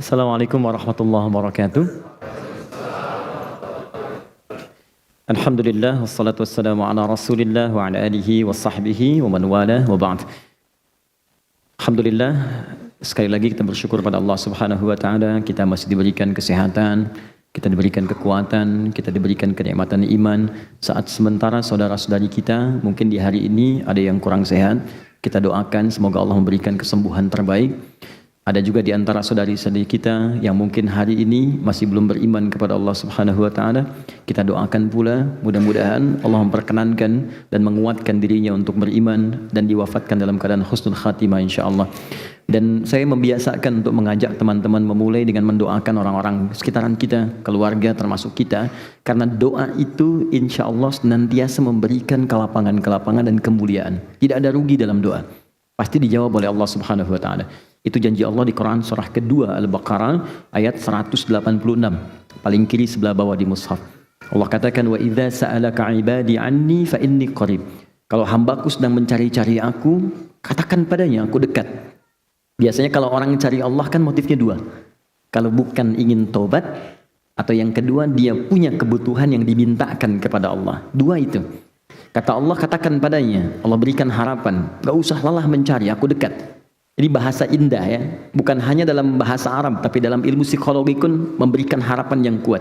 Assalamualaikum warahmatullahi wabarakatuh. Alhamdulillah, wassalatu wassalamu ala rasulillah wa ala alihi wa sahbihi wa man wala wa ba'd. Alhamdulillah, sekali lagi kita bersyukur pada Allah subhanahu wa ta'ala. Kita masih diberikan kesehatan, kita diberikan kekuatan, kita diberikan kenikmatan iman. Saat sementara saudara-saudari kita mungkin di hari ini ada yang kurang sehat, kita doakan semoga Allah memberikan kesembuhan terbaik. Ada juga di antara saudari-saudari kita yang mungkin hari ini masih belum beriman kepada Allah Subhanahu wa taala. Kita doakan pula mudah-mudahan Allah memperkenankan dan menguatkan dirinya untuk beriman dan diwafatkan dalam keadaan husnul khatimah insyaallah. Dan saya membiasakan untuk mengajak teman-teman memulai dengan mendoakan orang-orang sekitaran kita, keluarga termasuk kita, karena doa itu insyaallah senantiasa memberikan kelapangan-kelapangan dan kemuliaan. Tidak ada rugi dalam doa. Pasti dijawab oleh Allah Subhanahu wa taala. Itu janji Allah di Quran surah kedua Al-Baqarah ayat 186, paling kiri sebelah bawah di mushaf. Allah katakan, wa idza sa'alaka 'ibadi 'anni fa inni qarib. Kalau hambaku sedang mencari-cari aku, katakan padanya aku dekat. Biasanya kalau orang cari Allah kan motifnya dua. Kalau bukan ingin tobat, atau yang kedua dia punya kebutuhan yang dimintakan kepada Allah. Dua itu. Kata Allah, katakan padanya, Allah berikan harapan, gak usah lelah mencari, aku dekat. Ini bahasa indah ya, bukan hanya dalam bahasa Arab, tapi dalam ilmu psikologi pun memberikan harapan yang kuat.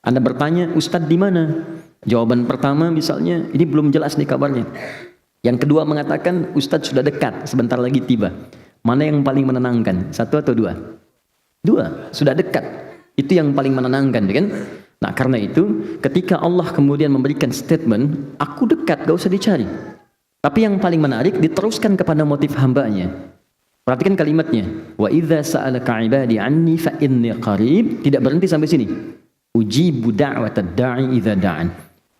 Anda bertanya, Ustadz di mana? Jawaban pertama misalnya, ini belum jelas nih kabarnya. Yang kedua mengatakan, Ustadz sudah dekat, sebentar lagi tiba. Mana yang paling menenangkan? Satu atau dua? Dua, sudah dekat. Itu yang paling menenangkan, kan? Nah karena itu, ketika Allah kemudian memberikan statement, aku dekat, gak usah dicari. Tapi yang paling menarik, diteruskan kepada motif hambanya. Perhatikan kalimatnya, wa idza sa'alaka 'ibadi 'anni fa inni qarib. Tidak berhenti sampai sini. Ujibu da'watad da'i idza da'an.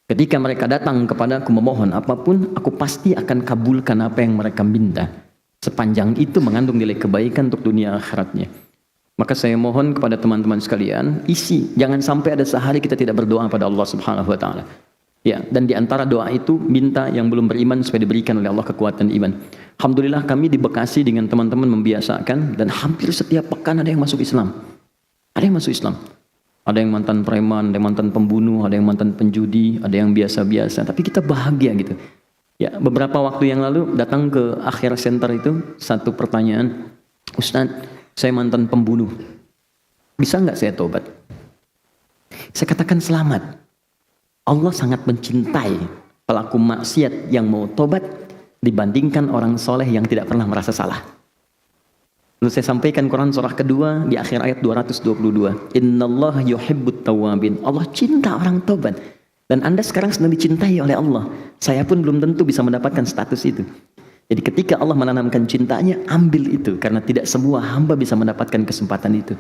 Ketika mereka datang kepadaku memohon apapun, aku pasti akan kabulkan apa yang mereka minta. Sepanjang itu mengandung nilai kebaikan untuk dunia akhiratnya. Maka saya mohon kepada teman-teman sekalian, jangan sampai ada sehari kita tidak berdoa pada Allah Subhanahu wa taala. Ya, dan di antara doa itu minta yang belum beriman supaya diberikan oleh Allah kekuatan iman. Alhamdulillah kami di Bekasi dengan teman-teman membiasakan, dan hampir setiap pekan ada yang masuk Islam. Ada yang masuk Islam. Ada yang mantan preman, ada yang mantan pembunuh, ada yang mantan penjudi, ada yang biasa-biasa. Tapi kita bahagia gitu. Ya, beberapa waktu yang lalu datang ke Akhir Center itu satu pertanyaan, Ustadz, saya mantan pembunuh. Bisa nggak saya tobat? Saya katakan selamat. Allah sangat mencintai pelaku maksiat yang mau tobat dibandingkan orang soleh yang tidak pernah merasa salah. Lalu saya sampaikan Quran surah kedua di akhir ayat 222. Innallaha yuhibbut tawwabin. Allah cinta orang tobat. Dan Anda sekarang sedang dicintai oleh Allah. Saya pun belum tentu bisa mendapatkan status itu. Jadi ketika Allah menanamkan cintanya, ambil itu. Karena tidak semua hamba bisa mendapatkan kesempatan itu.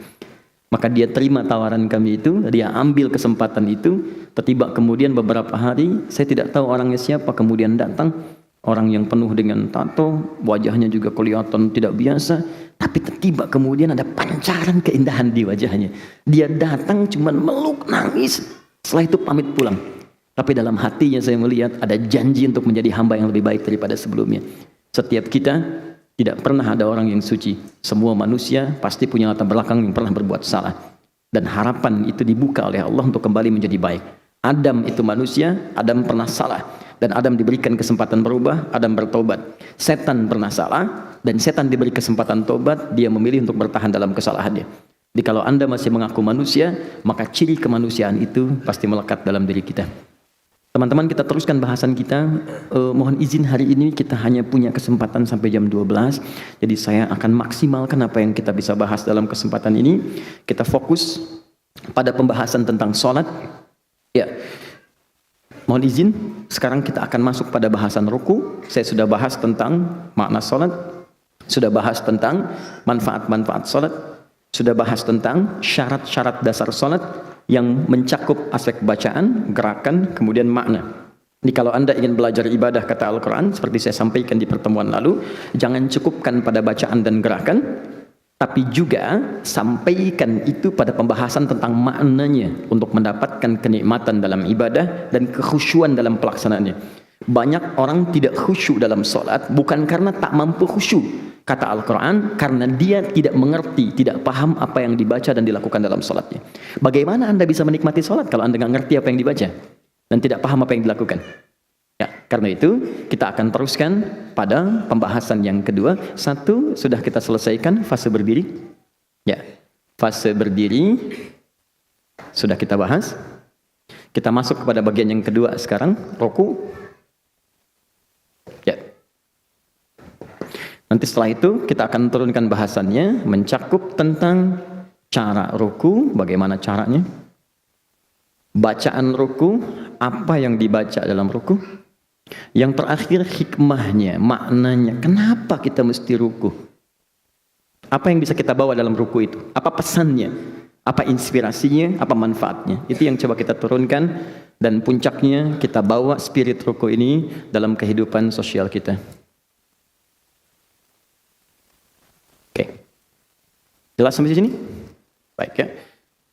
Maka dia terima tawaran kami itu, dia ambil kesempatan itu. Tiba kemudian beberapa hari, saya tidak tahu orangnya siapa, kemudian datang orang yang penuh dengan tato, wajahnya juga kelihatan tidak biasa, tapi tiba kemudian ada pancaran keindahan di wajahnya. Dia datang cuman meluk, nangis, setelah itu pamit pulang. Tapi dalam hatinya saya melihat ada janji untuk menjadi hamba yang lebih baik daripada sebelumnya. Setiap kita tidak pernah ada orang yang suci. Semua manusia pasti punya latar belakang yang pernah berbuat salah. Dan harapan itu dibuka oleh Allah untuk kembali menjadi baik. Adam itu manusia, Adam pernah salah. Dan Adam diberikan kesempatan berubah, Adam bertobat. Setan pernah salah, dan setan diberi kesempatan tobat, dia memilih untuk bertahan dalam kesalahannya. Jadi kalau Anda masih mengaku manusia, maka ciri kemanusiaan itu pasti melekat dalam diri kita. Teman-teman, kita teruskan bahasan kita. Mohon izin hari ini kita hanya punya kesempatan sampai jam 12. Jadi saya akan maksimalkan apa yang kita bisa bahas dalam kesempatan ini. Kita fokus pada pembahasan tentang sholat. Ya, mohon izin. Sekarang kita akan masuk pada bahasan ruku. Saya sudah bahas tentang makna sholat. Sudah bahas tentang manfaat-manfaat sholat. Sudah bahas tentang syarat-syarat dasar sholat yang mencakup aspek bacaan, gerakan, kemudian makna. Jadi kalau Anda ingin belajar ibadah kata Al-Quran, seperti saya sampaikan di pertemuan lalu, jangan cukupkan pada bacaan dan gerakan, tapi juga sampaikan itu pada pembahasan tentang maknanya untuk mendapatkan kenikmatan dalam ibadah dan kekhusyuan dalam pelaksanaannya. Banyak orang tidak khusyuk dalam sholat bukan karena tak mampu khusyuk, kata Al-Quran, karena dia tidak mengerti, tidak paham apa yang dibaca dan dilakukan dalam sholatnya. Bagaimana Anda bisa menikmati sholat kalau Anda nggak ngerti apa yang dibaca dan tidak paham apa yang dilakukan? Ya, karena itu kita akan teruskan pada pembahasan yang kedua. Satu, sudah kita selesaikan fase berdiri. Ya, fase berdiri sudah kita bahas. Kita masuk kepada bagian yang kedua sekarang, ruku. Ya. Nanti setelah itu kita akan turunkan bahasannya, mencakup tentang cara ruku, bagaimana caranya, bacaan ruku, apa yang dibaca dalam ruku, yang terakhir hikmahnya, maknanya, kenapa kita mesti ruku, apa yang bisa kita bawa dalam ruku itu, apa pesannya, apa inspirasinya, apa manfaatnya. Itu yang coba kita turunkan, dan puncaknya kita bawa spirit ruku ini dalam kehidupan sosial kita. Jelas sampai sini? Baik ya.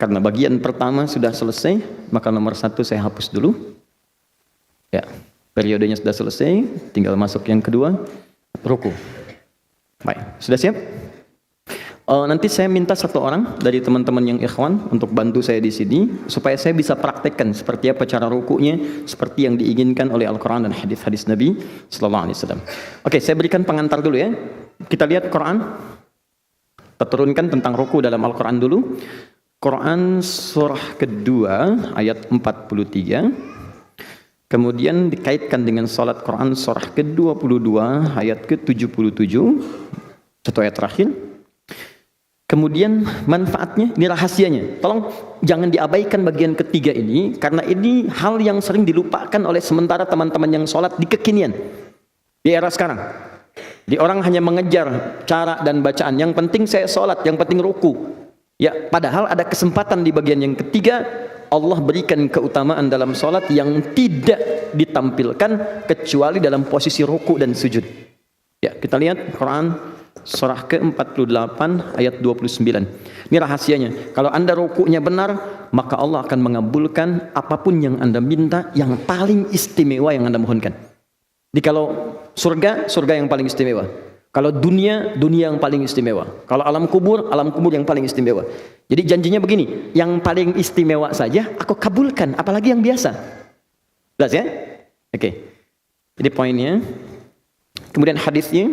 Karena bagian pertama sudah selesai, maka nomor 1 saya hapus dulu. Ya, periodenya sudah selesai, tinggal masuk yang kedua, ruku. Baik, sudah siap? Nanti saya minta 1 orang dari teman-teman yang ikhwan untuk bantu saya di sini, supaya saya bisa praktekkan seperti apa cara rukunya, seperti yang diinginkan oleh Al-Quran dan hadis-hadis Nabi Sallallahu Alaihi Wasallam. Oke, saya berikan pengantar dulu ya. Kita lihat Quran. Kita turunkan tentang ruku dalam Al-Quran dulu. Quran surah kedua ayat 43. Kemudian dikaitkan dengan salat Quran surah ke-22 ayat ke-77. 1 ayat terakhir. Kemudian manfaatnya, ini rahasianya. Tolong jangan diabaikan bagian ketiga ini, karena ini hal yang sering dilupakan oleh sementara teman-teman yang salat di kekinian. Di era sekarang. Di orang hanya mengejar cara dan bacaan. Yang penting saya sholat, yang penting ruku. Ya, padahal ada kesempatan di bagian yang ketiga. Allah berikan keutamaan dalam sholat yang tidak ditampilkan kecuali dalam posisi ruku dan sujud. Ya, kita lihat Quran surah ke-48 ayat 29. Ini rahasianya. Kalau Anda rukunya benar, maka Allah akan mengabulkan apapun yang Anda minta, yang paling istimewa yang Anda mohonkan. Jadi kalau surga, surga yang paling istimewa. Kalau dunia, dunia yang paling istimewa. Kalau alam kubur yang paling istimewa. Jadi janjinya begini, yang paling istimewa saja aku kabulkan, apalagi yang biasa. Jelas ya? Oke. Jadi poinnya. Kemudian hadisnya,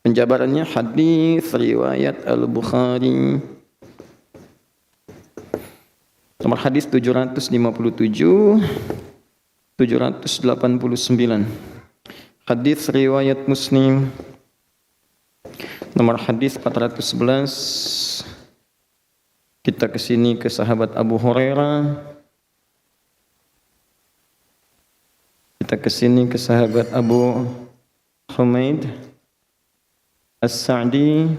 penjabarannya hadis riwayat Al-Bukhari. Nomor hadis 757, 789. Hadis riwayat Muslim nomor hadis 411. Kita ke sini ke sahabat Abu Hurairah. Kita ke sini ke sahabat Abu Humaid As-Sa'di.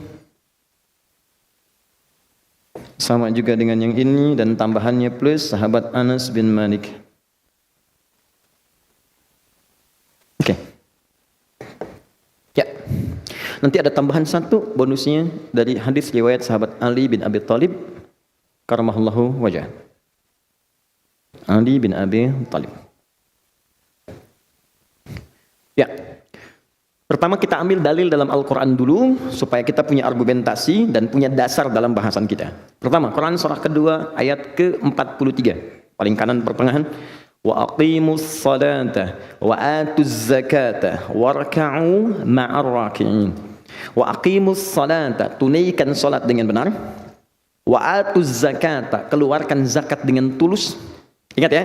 Sama juga dengan yang ini dan tambahannya plus sahabat Anas bin Malik. Nanti ada tambahan 1 bonusnya dari hadis riwayat sahabat Ali bin Abi Thalib karamallahu wajah. Ali bin Abi Thalib. Ya. Pertama kita ambil dalil dalam Al-Quran dulu supaya kita punya argumentasi dan punya dasar dalam bahasan kita. Pertama, Quran surah kedua ayat ke-43. Paling kanan pertengahan. Wa aqimus salata wa atuz zakata warka'u ma'ar raki'in. Wa aqimus salata, tunaikan salat dengan benar. Wa atuz zakata, keluarkan zakat dengan tulus. Ingat ya,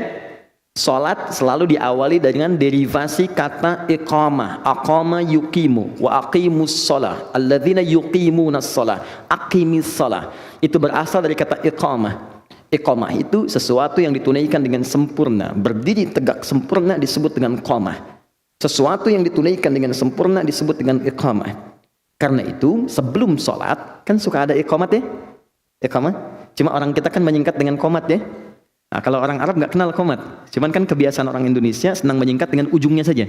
salat selalu diawali dengan derivasi kata iqamah. Aqama yuqimu wa aqimus salah. Alladzina yuqimunas salah. Aqimis salah. Itu berasal dari kata iqamah. Iqamah itu sesuatu yang ditunaikan dengan sempurna. Berdiri tegak sempurna disebut dengan qamah. Sesuatu yang ditunaikan dengan sempurna disebut dengan iqamah. Karena itu sebelum sholat kan suka ada iqamat ya. Iqamah. Cuma orang kita kan menyingkat dengan qomat ya. Nah, kalau orang Arab nggak kenal qomat. Cuman kan kebiasaan orang Indonesia senang menyingkat dengan ujungnya saja.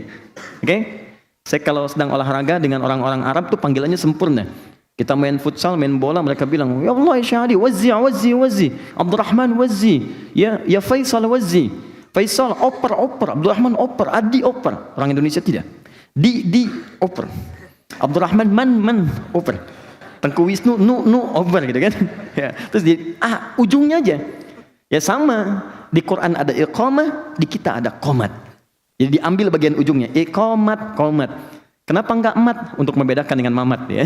Oke? Saya kalau sedang olahraga dengan orang-orang Arab tuh panggilannya sempurna. Kita main futsal, main bola, mereka bilang, ya Allah ya Syahadi, wazzi, Abdurrahman wazzi, ya Faisal wazzi, Faisal oper, Abdurrahman oper, Adi oper. Orang Indonesia tidak. Di oper. Abdurrahman man over. Tengku Wisnu nu over gitu kan. Ya, terus ujungnya aja. Ya sama, di Quran ada iqamah, di kita ada qomat. Jadi diambil bagian ujungnya, iqamat, qomat. Kenapa enggak mat? Untuk membedakan dengan mamat ya.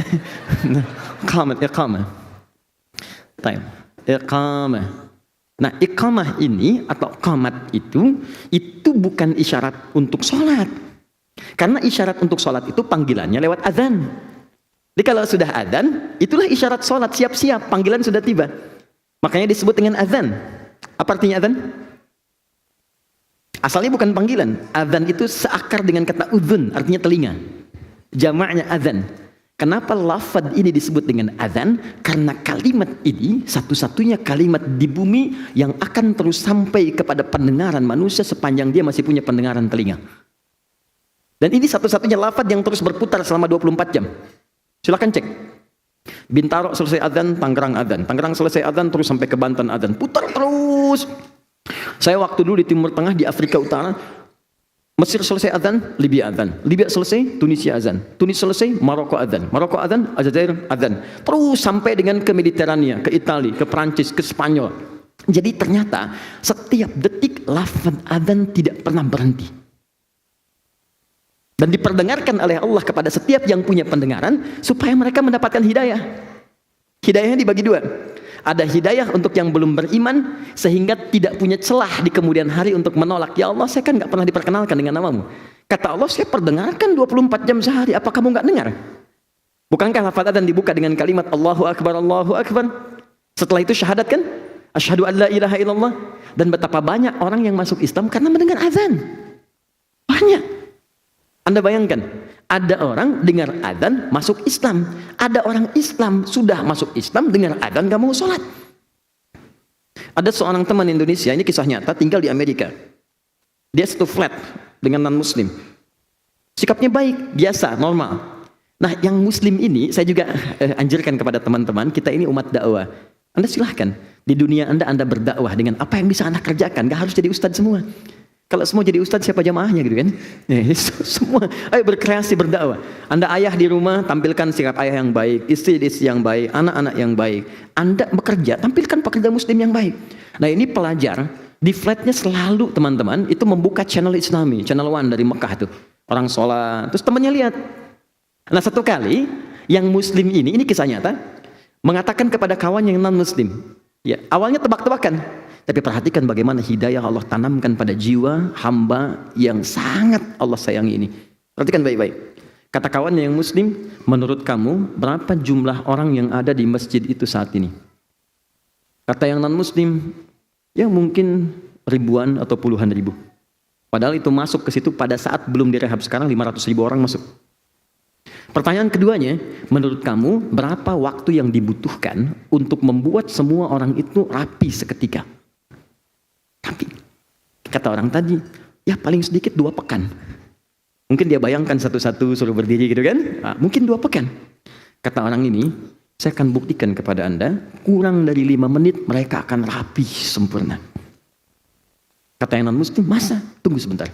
Qomat, iqamah. Time. Iqamah. Nah, iqamah ini atau qomat itu bukan isyarat untuk sholat. Karena isyarat untuk sholat itu panggilannya lewat azan. Jadi kalau sudah azan, itulah isyarat sholat, siap-siap, panggilan sudah tiba. Makanya disebut dengan azan. Apa artinya azan? Asalnya bukan panggilan. Azan itu seakar dengan kata udhun, artinya telinga. Jamaknya azan. Kenapa lafaz ini disebut dengan azan? Karena kalimat ini satu-satunya kalimat di bumi yang akan terus sampai kepada pendengaran manusia sepanjang dia masih punya pendengaran telinga. Dan ini satu-satunya lafaz yang terus berputar selama 24 jam. Silakan cek. Bintaro selesai azan, Tangerang azan. Tangerang selesai azan, terus sampai ke Banten azan. Putar terus. Saya waktu dulu di Timur Tengah, di Afrika Utara, Mesir selesai azan, Libya azan. Libya selesai, Tunisia azan. Tunis selesai, Maroko azan. Maroko azan, Aljazair azan. Terus sampai dengan ke Mediterania, ke Italia, ke Prancis, ke Spanyol. Jadi ternyata setiap detik lafaz azan tidak pernah berhenti. Dan diperdengarkan oleh Allah kepada setiap yang punya pendengaran supaya mereka mendapatkan hidayah. Hidayahnya dibagi dua. Ada hidayah untuk yang belum beriman sehingga tidak punya celah di kemudian hari untuk menolak. Ya Allah, saya kan nggak pernah diperkenalkan dengan namamu. Kata Allah, saya perdengarkan 24 jam sehari. Apa kamu nggak dengar? Bukankah lafaz adzan dibuka dengan kalimat Allahu Akbar, Allahu Akbar? Setelah itu syahadat kan? Asyhadu an la ilaha illallah. Dan betapa banyak orang yang masuk Islam karena mendengar azan. Banyak. Anda bayangkan, ada orang dengar adzan masuk Islam. Ada orang Islam sudah masuk Islam dengar adzan gak mau sholat. Ada seorang teman Indonesia, ini kisah nyata, tinggal di Amerika. Dia satu flat dengan non-muslim. Sikapnya baik, biasa, normal. Nah, yang muslim ini saya juga anjurkan kepada teman-teman, kita ini umat dakwah. Anda silahkan, di dunia Anda berdakwah dengan apa yang bisa Anda kerjakan. Gak harus jadi ustadz semua. Kalau semua jadi ustadz, siapa jamaahnya gitu kan? Semua, ayo berkreasi, berdakwah. Anda ayah di rumah, tampilkan sikap ayah yang baik, istri yang baik, anak-anak yang baik. Anda bekerja, tampilkan pekerja muslim yang baik. Nah, ini pelajar, di flatnya selalu teman-teman, itu membuka channel Islami, channel One dari Mekah tuh. Orang sholat, terus temannya lihat. Nah, satu kali, yang muslim ini kisah nyata, mengatakan kepada kawan yang non-muslim. Ya, awalnya tebak-tebakan. Tapi perhatikan bagaimana hidayah Allah tanamkan pada jiwa hamba yang sangat Allah sayangi ini. Perhatikan baik-baik. Kata kawannya yang muslim, menurut kamu berapa jumlah orang yang ada di masjid itu saat ini? Kata yang non-muslim, ya mungkin ribuan atau puluhan ribu. Padahal itu masuk ke situ pada saat belum direhab. Sekarang 500.000 orang masuk. Pertanyaan keduanya, menurut kamu berapa waktu yang dibutuhkan untuk membuat semua orang itu rapi seketika? Tapi kata orang tadi, ya paling sedikit 2 pekan. Mungkin dia bayangkan satu-satu suruh berdiri gitu kan? Nah, mungkin 2 pekan. Kata orang ini, saya akan buktikan kepada Anda, kurang dari 5 menit mereka akan rapi sempurna. Kata yang non-muslim, masa? Tunggu sebentar.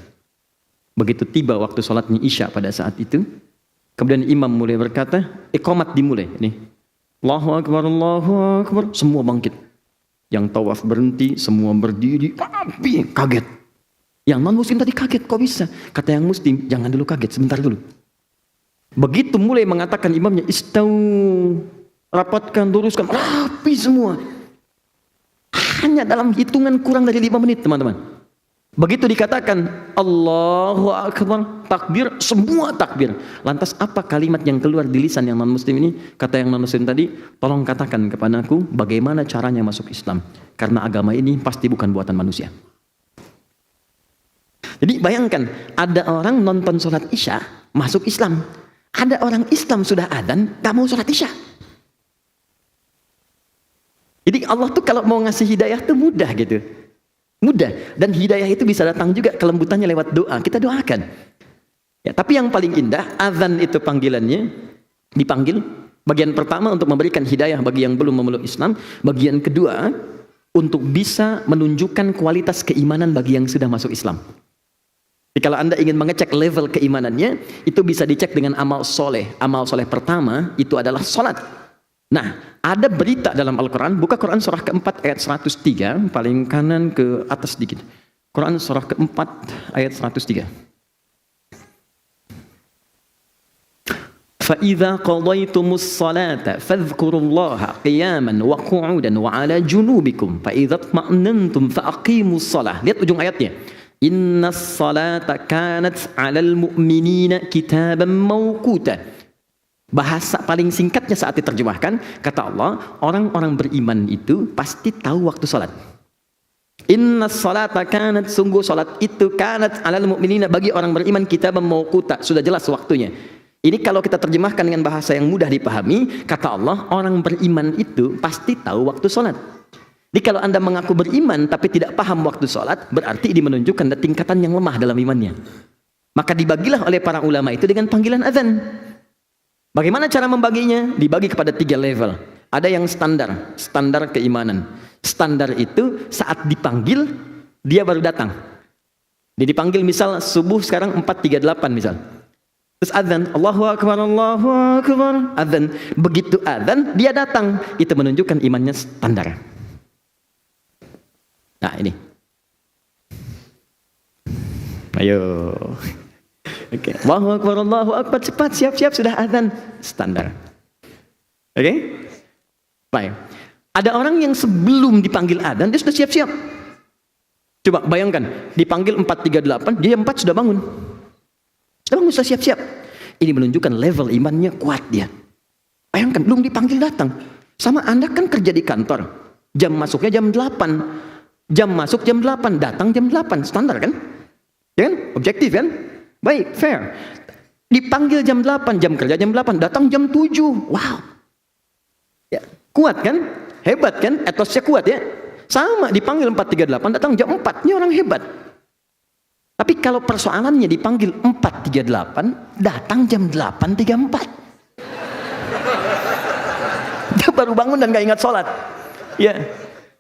Begitu tiba waktu sholatnya Isya pada saat itu, kemudian imam mulai berkata, iqamat dimulai. Nih, Allahu Akbar, Allahu Akbar, semua bangkit. Yang tawaf berhenti, semua berdiri, rapi, kaget. Yang non-muslim tadi kaget, kok bisa? Kata yang muslim, jangan dulu kaget, sebentar dulu. Begitu mulai mengatakan imamnya, istau, rapatkan, luruskan, rapi semua. Hanya dalam hitungan kurang dari 5 menit, teman-teman. Begitu dikatakan, Allahu Akbar, takbir, semua takbir. Lantas apa kalimat yang keluar di lisan yang non-muslim ini? Kata yang non-muslim tadi, tolong katakan kepadaku bagaimana caranya masuk Islam. Karena agama ini pasti bukan buatan manusia. Jadi bayangkan, ada orang nonton sholat Isya, masuk Islam. Ada orang Islam sudah adzan, gak mau sholat Isya. Jadi Allah tuh kalau mau ngasih hidayah tuh mudah gitu. Mudah. Dan hidayah itu bisa datang juga kelembutannya lewat doa. Kita doakan. Ya, tapi yang paling indah, azan itu panggilannya, dipanggil. Bagian pertama untuk memberikan hidayah bagi yang belum memeluk Islam. Bagian kedua, untuk bisa menunjukkan kualitas keimanan bagi yang sudah masuk Islam. Jadi kalau Anda ingin mengecek level keimanannya, itu bisa dicek dengan amal soleh. Amal soleh pertama itu adalah salat. Nah, ada berita dalam Al-Quran, buka Quran surah keempat ayat 103, paling kanan ke atas sedikit. Quran surah keempat ayat 103. فَإِذَا قَضَيْتُمُ الصَّلَاةَ فَاذْكُرُوا اللَّهَ قِيَامًا وَقُعُودًا وَعَلَى جُنُوبِكُمْ فَإِذَا اطْمَأْنَنْتُمْ فَأَقِيمُوا الصَّلَاةَ. Lihat ujung ayatnya. Inna salata kanat 'alal mu'minina kitaban mawquta. Bahasa paling singkatnya saat diterjemahkan, kata Allah, orang-orang beriman itu pasti tahu waktu salat. Inna salata kanat, sungguh salat itu kanat 'alal mu'minina, bagi orang beriman kitaban mawquta, sudah jelas waktunya. Ini kalau kita terjemahkan dengan bahasa yang mudah dipahami, kata Allah, orang beriman itu pasti tahu waktu salat. Jadi kalau Anda mengaku beriman tapi tidak paham waktu sholat, berarti ini menunjukkan tingkatan yang lemah dalam imannya. Maka dibagilah oleh para ulama itu dengan panggilan azan. Bagaimana cara membaginya? Dibagi kepada 3 level. Ada yang standar, standar keimanan. Standar itu saat dipanggil, dia baru datang. Dia dipanggil misal subuh sekarang 4.38 misal. Terus azan, Allahu Akbar, Allahu Akbar, azan. Begitu azan, dia datang. Itu menunjukkan imannya standar. Nah ini. Ayo. Oke. Allahu Akbar, Allahu Akbar, cepat, siap-siap, sudah azan. Standar. Oke? Baik. Ada orang yang sebelum dipanggil azan, dia sudah siap-siap. Coba bayangkan, dipanggil 4.38, dia 4 sudah bangun. Sudah bangun, sudah siap-siap. Ini menunjukkan level imannya kuat dia. Bayangkan, belum dipanggil datang. Sama Anda kan kerja di kantor. Jam masuknya jam 8. Jam masuk jam 8, datang jam 8, standar kan? Ya kan? Objektif kan? Baik, fair. Dipanggil jam 8, jam kerja jam 8, datang jam 7. Wow. Ya, kuat kan? Hebat kan? Etosnya kuat ya. Sama, dipanggil 4.38, datang jam 4. Ini orang hebat. Tapi kalau persoalannya dipanggil 4.38, datang jam 8.34. Dia baru bangun dan gak ingat sholat. Ya.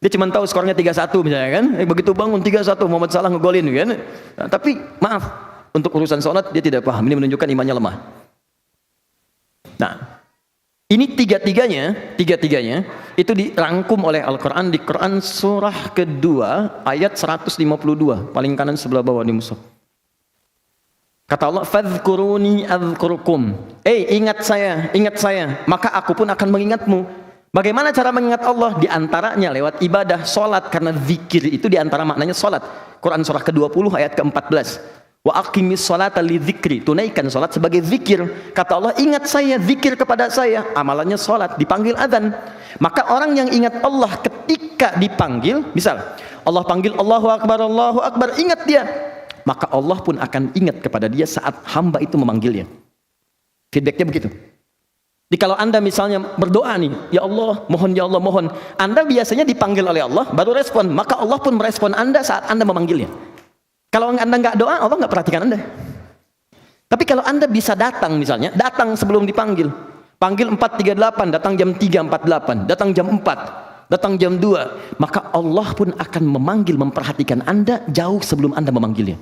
Dia cuma tahu skornya 3-1 misalnya kan. Begitu bangun 3-1 Muhammad Salah ngegolin kan. Nah, tapi maaf, untuk urusan sholat dia tidak paham. Ini menunjukkan imannya lemah. Nah, ini tiga-tiganya itu dirangkum oleh Al-Quran di Quran surah kedua ayat 152, paling kanan sebelah bawah di mushaf. Kata Allah, fadhkuruni adzkurukum. Ingat saya, maka aku pun akan mengingatmu. Bagaimana cara mengingat Allah? Di antaranya lewat ibadah, sholat, karena zikir itu di antara maknanya sholat. Quran surah ke-20 ayat ke-14. Wa aqimis sholata li dzikri, tunaikan sholat sebagai zikir. Kata Allah, ingat saya, zikir kepada saya. Amalannya sholat, dipanggil azan. Maka orang yang ingat Allah ketika dipanggil, misal Allah panggil Allahu Akbar, ingat dia. Maka Allah pun akan ingat kepada dia saat hamba itu memanggilnya. Feedbacknya begitu. Jadi kalau Anda misalnya berdoa nih, ya Allah, mohon. Anda biasanya dipanggil oleh Allah, baru respon. Maka Allah pun merespon Anda saat Anda memanggilnya. Kalau Anda nggak doa, Allah nggak perhatikan Anda. Tapi kalau Anda bisa datang misalnya, datang sebelum dipanggil. Panggil 4.38, datang jam 3.48, datang jam 4, datang jam 2. Maka Allah pun akan memanggil, memperhatikan Anda jauh sebelum Anda memanggilnya.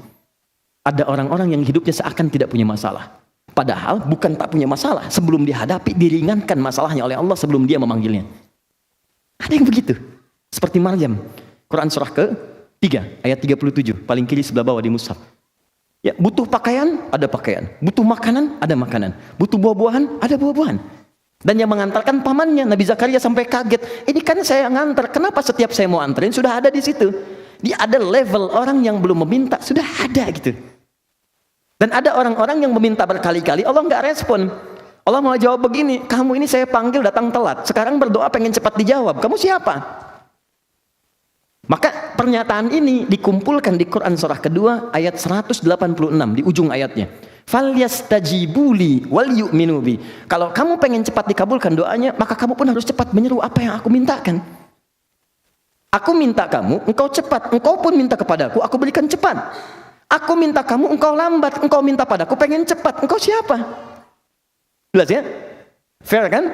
Ada orang-orang yang hidupnya seakan tidak punya masalah. Padahal bukan tak punya masalah, sebelum dihadapi diringankan masalahnya oleh Allah sebelum dia memanggilnya. Ada yang begitu. Seperti Maryam. Quran surah ke-3 ayat 37, paling kiri sebelah bawah di mushaf. Ya, butuh pakaian, ada pakaian. Butuh makanan, ada makanan. Butuh buah-buahan, ada buah-buahan. Dan yang mengantarkan pamannya, Nabi Zakaria sampai kaget. Ini kan saya ngantar, kenapa setiap saya mau anterin sudah ada di situ? Dia ada level orang yang belum meminta, sudah ada gitu. Dan ada orang-orang yang meminta berkali-kali, Allah nggak respon. Allah mau jawab begini, kamu ini saya panggil datang telat, sekarang berdoa pengen cepat dijawab, kamu siapa? Maka pernyataan ini dikumpulkan di Quran surah kedua ayat 186 di ujung ayatnya. Falyastajibuli wal yu'minu bi. Kalau kamu pengen cepat dikabulkan doanya, maka kamu pun harus cepat menyeru apa yang aku mintakan. Aku minta kamu, engkau cepat, engkau pun minta kepadaku, aku berikan cepat. Aku minta kamu, engkau lambat, engkau minta padaku pengen cepat, engkau siapa? Jelas ya? Fair kan?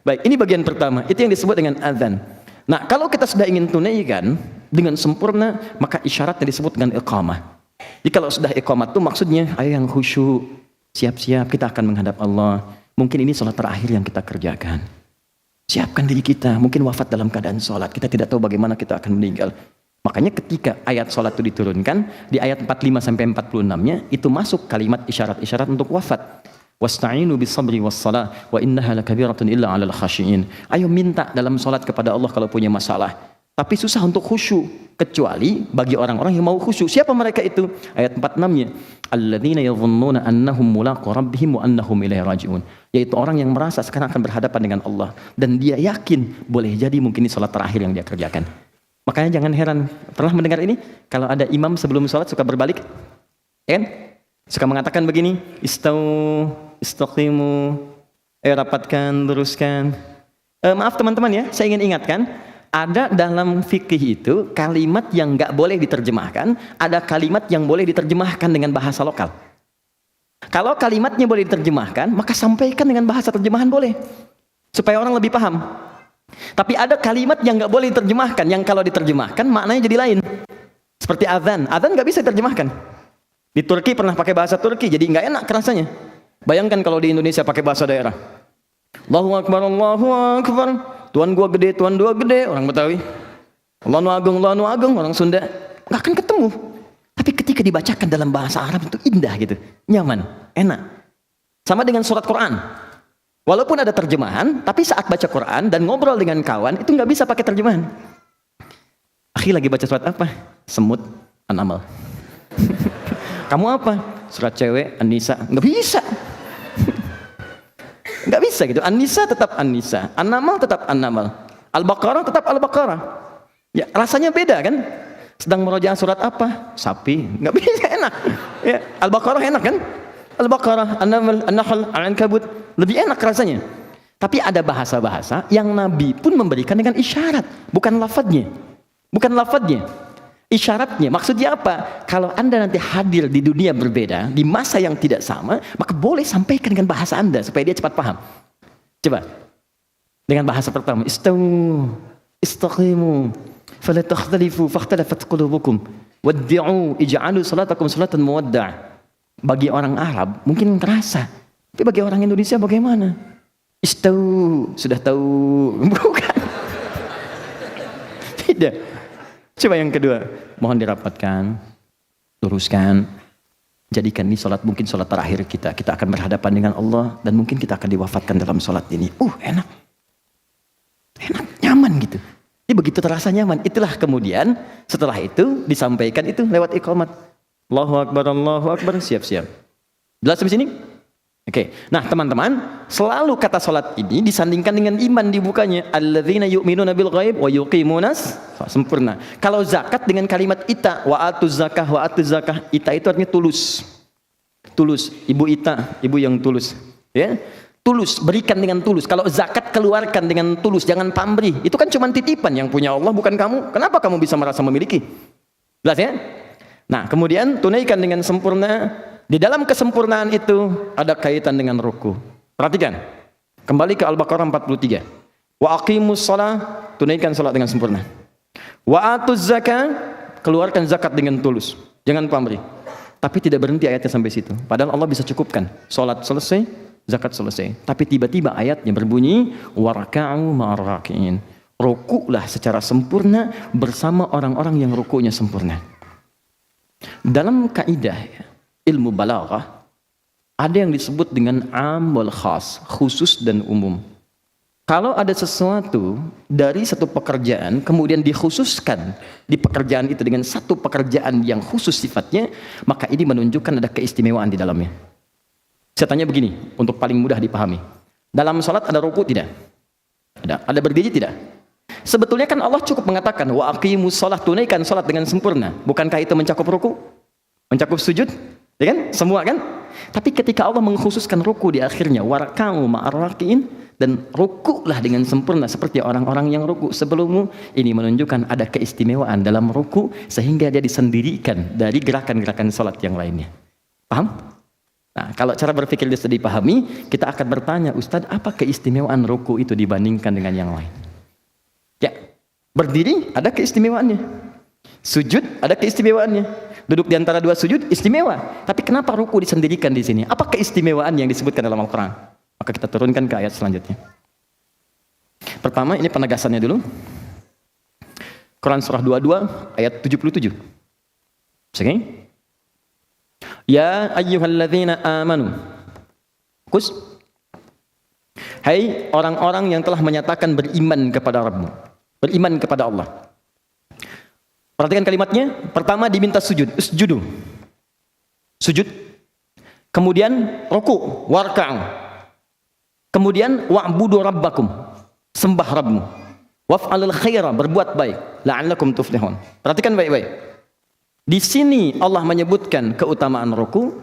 Baik, ini bagian pertama, itu yang disebut dengan azan. Nah, kalau kita sudah ingin tunaikan dengan sempurna, maka isyaratnya disebut dengan iqamah. Jadi kalau sudah iqamat tuh maksudnya, ayo yang khusyuk, siap-siap kita akan menghadap Allah. Mungkin ini sholat terakhir yang kita kerjakan. Siapkan diri kita, mungkin wafat dalam keadaan sholat. Kita tidak tahu bagaimana kita akan meninggal. Makanya ketika ayat sholat itu diturunkan, di ayat 45 sampai 46-nya, itu masuk kalimat isyarat-isyarat untuk wafat. Wasta'inu bis-sabri was-salah wa innaha lakabiratun illa 'alal khashiyin. Ayo minta dalam sholat kepada Allah kalau punya masalah. Tapi susah untuk khusyuk, kecuali bagi orang-orang yang mau khusyuk. Siapa mereka itu? Ayat 46-nya. Alladzina yadhunnuna annahum mulaqu rabbihim wa annahum ilaihi raji'un. Yaitu orang yang merasa sekarang akan berhadapan dengan Allah dan dia yakin boleh jadi mungkin ini salat terakhir yang dia kerjakan. Makanya jangan heran, pernah mendengar ini? Kalau ada imam sebelum salat suka berbalik, kan? Suka mengatakan begini, istaqimu, rapatkan, luruskan. Maaf teman-teman ya, saya ingin ingatkan, ada dalam fikih itu kalimat yang nggak boleh diterjemahkan, ada kalimat yang boleh diterjemahkan dengan bahasa lokal. Kalau kalimatnya boleh diterjemahkan, maka sampaikan dengan bahasa terjemahan boleh, supaya orang lebih paham. Tapi ada kalimat yang nggak boleh diterjemahkan, yang kalau diterjemahkan maknanya jadi lain. Seperti azan, azan nggak bisa diterjemahkan. Di Turki pernah pakai bahasa Turki, jadi nggak enak rasanya. Bayangkan kalau di Indonesia pakai bahasa daerah. Allahu Akbar, Allahu Akbar. Tuan gua gede, Tuan dua gede, orang Betawi. Allah nu agung, orang Sunda. Nggak akan ketemu. Tapi ketika dibacakan dalam bahasa Arab itu indah gitu, nyaman, enak. Sama dengan surat Quran. Walaupun ada terjemahan, tapi saat baca Quran dan ngobrol dengan kawan itu nggak bisa pakai terjemahan. Akhi lagi baca surat apa? Semut, An-Naml. Kamu apa? Surat cewek, An-Nisa. Nggak bisa. Nggak bisa gitu. An-Nisa tetap An-Nisa, An-Naml tetap An-Naml, Al-Baqarah tetap Al-Baqarah. Ya rasanya beda kan? Sedang merojaah surat apa? Sapi. Nggak bisa, enak. Ya, Al-Baqarah enak kan? Al-Baqarah, An-Naml, An-Nahl, Al-Ankabut lebih enak rasanya. Tapi ada bahasa-bahasa yang Nabi pun memberikan dengan isyarat, bukan lafadznya. Bukan lafadznya. Isyaratnya, maksudnya apa? Kalau Anda nanti hadir di dunia berbeda, di masa yang tidak sama, maka boleh sampaikan dengan bahasa Anda supaya dia cepat paham. Coba. Dengan bahasa pertama, istaqimu, fala takhtalifu, fakhtalafat qulubukum, waddi'u, ij'alu salatakum salatan muwadda'. Bagi orang Arab mungkin terasa, tapi bagi orang Indonesia bagaimana? Sudah tahu, bukan? Tidak. Coba yang kedua, mohon dirapatkan, luruskan, jadikan ini sholat mungkin sholat terakhir kita. Kita akan berhadapan dengan Allah dan mungkin kita akan diwafatkan dalam sholat ini. Enak, nyaman gitu. Jadi begitu terasa nyaman, itulah kemudian setelah itu disampaikan itu lewat iqamat. Allahu Akbar, siap-siap. Jelas sampai sini? Oke. Nah teman-teman, selalu kata sholat ini disandingkan dengan iman dibukanya. Alladzina yu'minuna bil ghaib wa yuqimunas, sempurna. Kalau zakat dengan kalimat ita, wa atuz zakah, ita itu artinya tulus. Tulus, ibu ita, ibu yang tulus. Ya, tulus, berikan dengan tulus. Kalau zakat keluarkan dengan tulus, jangan pamrih. Itu kan cuma titipan yang punya Allah, bukan kamu. Kenapa kamu bisa merasa memiliki? Jelas ya? Nah kemudian tunaikan dengan sempurna. Di dalam kesempurnaan itu ada kaitan dengan ruku. Perhatikan. Kembali ke Al-Baqarah 43. Wa aqimus shalah, tunaikan salat dengan sempurna. Wa atuz zakah, keluarkan zakat dengan tulus. Jangan pamrih. Tapi tidak berhenti ayatnya sampai situ. Padahal Allah bisa cukupkan. Salat selesai, zakat selesai. Tapi tiba-tiba ayatnya berbunyi warka'u ma'ar raki'in. Ruku'lah secara sempurna bersama orang-orang yang ruku'nya sempurna. Dalam kaidah ilmu balaghah ada yang disebut dengan am wal khas, khusus dan umum. Kalau ada sesuatu dari satu pekerjaan kemudian dikhususkan di pekerjaan itu dengan satu pekerjaan yang khusus sifatnya, maka ini menunjukkan ada keistimewaan di dalamnya. Saya tanya begini untuk paling mudah dipahami. Dalam salat ada ruku tidak? Ada berdiri tidak? Sebetulnya kan Allah cukup mengatakan wa aqimus shalah, tunaikan salat dengan sempurna. Bukankah itu mencakup ruku? Mencakup sujud? Ya kan? Semua kan? Tapi ketika Allah mengkhususkan ruku di akhirnya warka'u ma'ar raki'in, dan ruku'lah dengan sempurna seperti orang-orang yang ruku sebelummu, ini menunjukkan ada keistimewaan dalam ruku sehingga dia disendirikan dari gerakan-gerakan salat yang lainnya. Paham? Nah, kalau cara berpikir dia sudah dipahami, kita akan bertanya, Ustaz, apa keistimewaan ruku itu dibandingkan dengan yang lain? Ya, berdiri ada keistimewaannya. Sujud ada keistimewaannya. Duduk di antara dua sujud istimewa. Tapi kenapa ruku disendirikan di sini? Apa keistimewaan yang disebutkan dalam Al-Quran? Maka kita turunkan ke ayat selanjutnya. Pertama, ini penegasannya dulu. Quran surah 22 ayat 77. Oke? Ya ayyuhalladzina amanu. Kus. Hai orang-orang yang telah menyatakan beriman kepada Rabbmu. Beriman kepada Allah. Perhatikan kalimatnya. Pertama diminta sujud. Usjudu. Sujud. Kemudian ruku. Warka'u. Kemudian wa'budu rabbakum. Sembah Rabbmu. Waf'alul khaira. Berbuat baik. La'allakum tuflihun. Perhatikan baik-baik. Di sini Allah menyebutkan keutamaan ruku.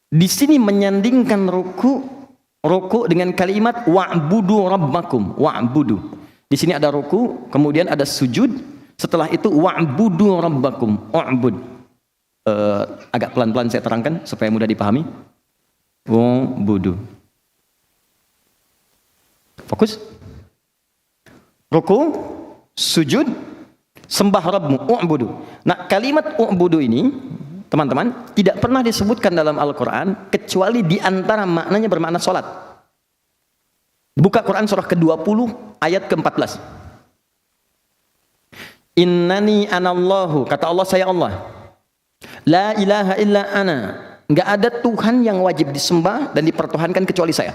Di sini menyandingkan ruku dengan kalimat wa'budu rabbakum. Wa'budu. Di sini ada ruku, kemudian ada sujud. Setelah itu wa'budu rabbakum. U'bud. Agak pelan-pelan saya terangkan supaya mudah dipahami. Wa'budu. Fokus. Ruku, sujud, sembah Rabbmu, u'budu. Nah, kalimat u'budu ini, teman-teman, tidak pernah disebutkan dalam Al-Quran kecuali di antara maknanya bermakna sholat. Buka Quran surah ke-20 ayat ke-14. Innani anallahu, kata Allah, saya Allah. La ilaha illa ana. Enggak ada Tuhan yang wajib disembah dan dipertuhankan kecuali saya.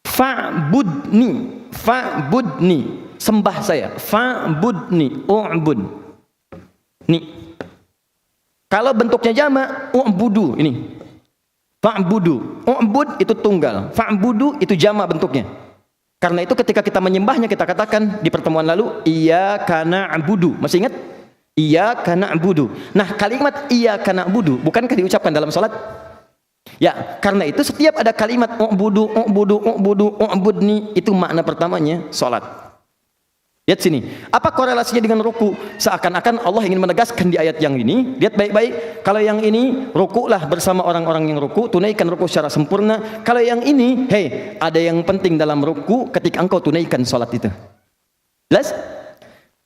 Fa'budni, fa'budni, sembah saya. Fa'budni, u'bud. Nih. Kalau bentuknya jamak, u'budu ini. Fa'budu. U'bud itu tunggal. Fa'budu itu jamak bentuknya. Karena itu ketika kita menyembahnya, kita katakan di pertemuan lalu, iyyaka na'budu. Masih ingat? Iyyaka na'budu. Nah, kalimat iyyaka na'budu bukankah diucapkan dalam salat? Ya, karena itu setiap ada kalimat u'budu, u'budu, u'budu, u'budni, itu makna pertamanya salat. Lihat sini, apa korelasinya dengan ruku? Seakan-akan Allah ingin menegaskan di ayat yang ini. Lihat baik-baik, kalau yang ini rukulah bersama orang-orang yang ruku, tunaikan ruku secara sempurna. Kalau yang ini, hei, ada yang penting dalam ruku ketika engkau tunaikan salat itu. Jelas?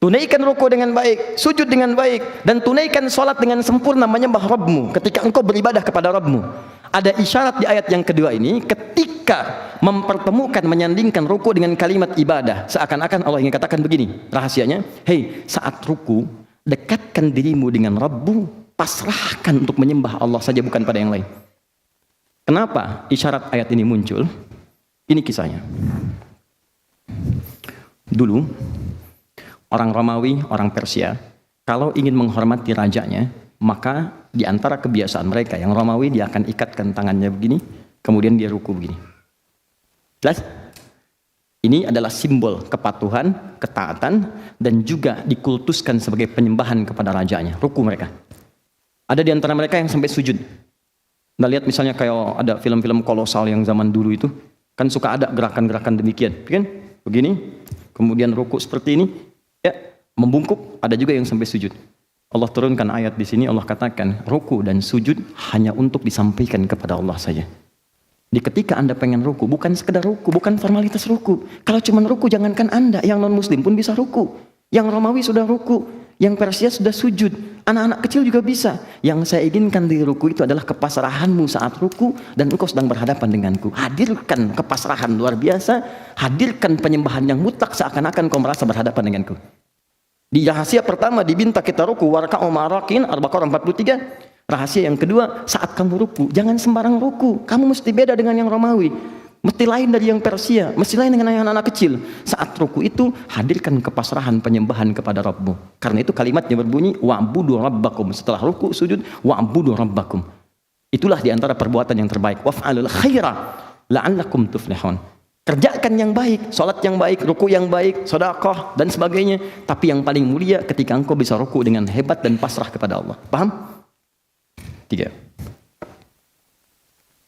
Tunaikan ruku dengan baik, sujud dengan baik, dan tunaikan salat dengan sempurna menyembah Rabbmu ketika engkau beribadah kepada Rabbmu. Ada isyarat di ayat yang kedua ini ketika mempertemukan, menyandingkan ruku dengan kalimat ibadah. Seakan-akan Allah ingin katakan begini, rahasianya, hei, saat ruku, dekatkan dirimu dengan Rabbu, pasrahkan untuk menyembah Allah saja, bukan pada yang lain. Kenapa isyarat ayat ini muncul? Ini kisahnya. Dulu, orang Romawi, orang Persia, kalau ingin menghormati rajanya, maka di antara kebiasaan mereka yang Romawi, dia akan ikatkan tangannya begini, kemudian dia ruku begini. Jelas? Ini adalah simbol kepatuhan, ketaatan, dan juga dikultuskan sebagai penyembahan kepada rajanya, ruku mereka. Ada di antara mereka yang sampai sujud. Nah, lihat misalnya kayak ada film-film kolosal yang zaman dulu itu, kan suka ada gerakan-gerakan demikian, kan? Begini, kemudian ruku seperti ini, ya, membungkuk, ada juga yang sampai sujud. Allah turunkan ayat di sini, Allah katakan ruku dan sujud hanya untuk disampaikan kepada Allah saja. Di ketika Anda pengen ruku, bukan sekedar ruku, bukan formalitas ruku. Kalau cuma ruku, jangankan Anda, yang non muslim pun bisa ruku. Yang Romawi sudah ruku, yang Persia sudah sujud, anak-anak kecil juga bisa. Yang saya inginkan di ruku itu adalah kepasrahanmu saat ruku dan engkau sedang berhadapan denganku. Hadirkan kepasrahan luar biasa, hadirkan penyembahan yang mutlak seakan-akan kau merasa berhadapan denganku. Di rahasia pertama diminta kita ruku, warka'u ma'arakin, Al-Baqarah 43. Rahasia yang kedua, saat kamu ruku, jangan sembarang ruku. Kamu mesti beda dengan yang Romawi, mesti lain dari yang Persia, mesti lain dengan yang anak-anak kecil. Saat ruku itu, hadirkan kepasrahan penyembahan kepada Rabbmu. Karena itu kalimatnya berbunyi, wa'budu rabbakum. Setelah ruku, sujud, wa'budu rabbakum. Itulah diantara perbuatan yang terbaik. Waf'alul khaira la'allakum tuflihun. Kerjakan yang baik, sholat yang baik, ruku yang baik, sedekah dan sebagainya. Tapi yang paling mulia ketika engkau bisa ruku dengan hebat dan pasrah kepada Allah. Paham? 3.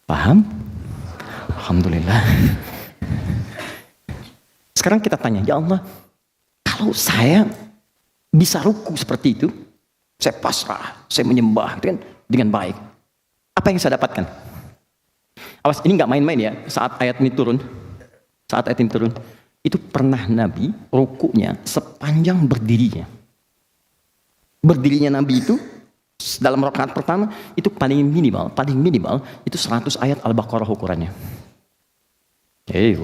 Paham? Alhamdulillah. Sekarang kita tanya, ya Allah, kalau saya bisa ruku seperti itu, saya pasrah, saya menyembah dengan baik, apa yang saya dapatkan? Awas, ini nggak main-main ya. Saat ayat ini turun, itu pernah Nabi rukunya sepanjang berdirinya. Berdirinya Nabi itu dalam rakaat pertama itu paling minimal itu 100 ayat Al-Baqarah ukurannya. Okay.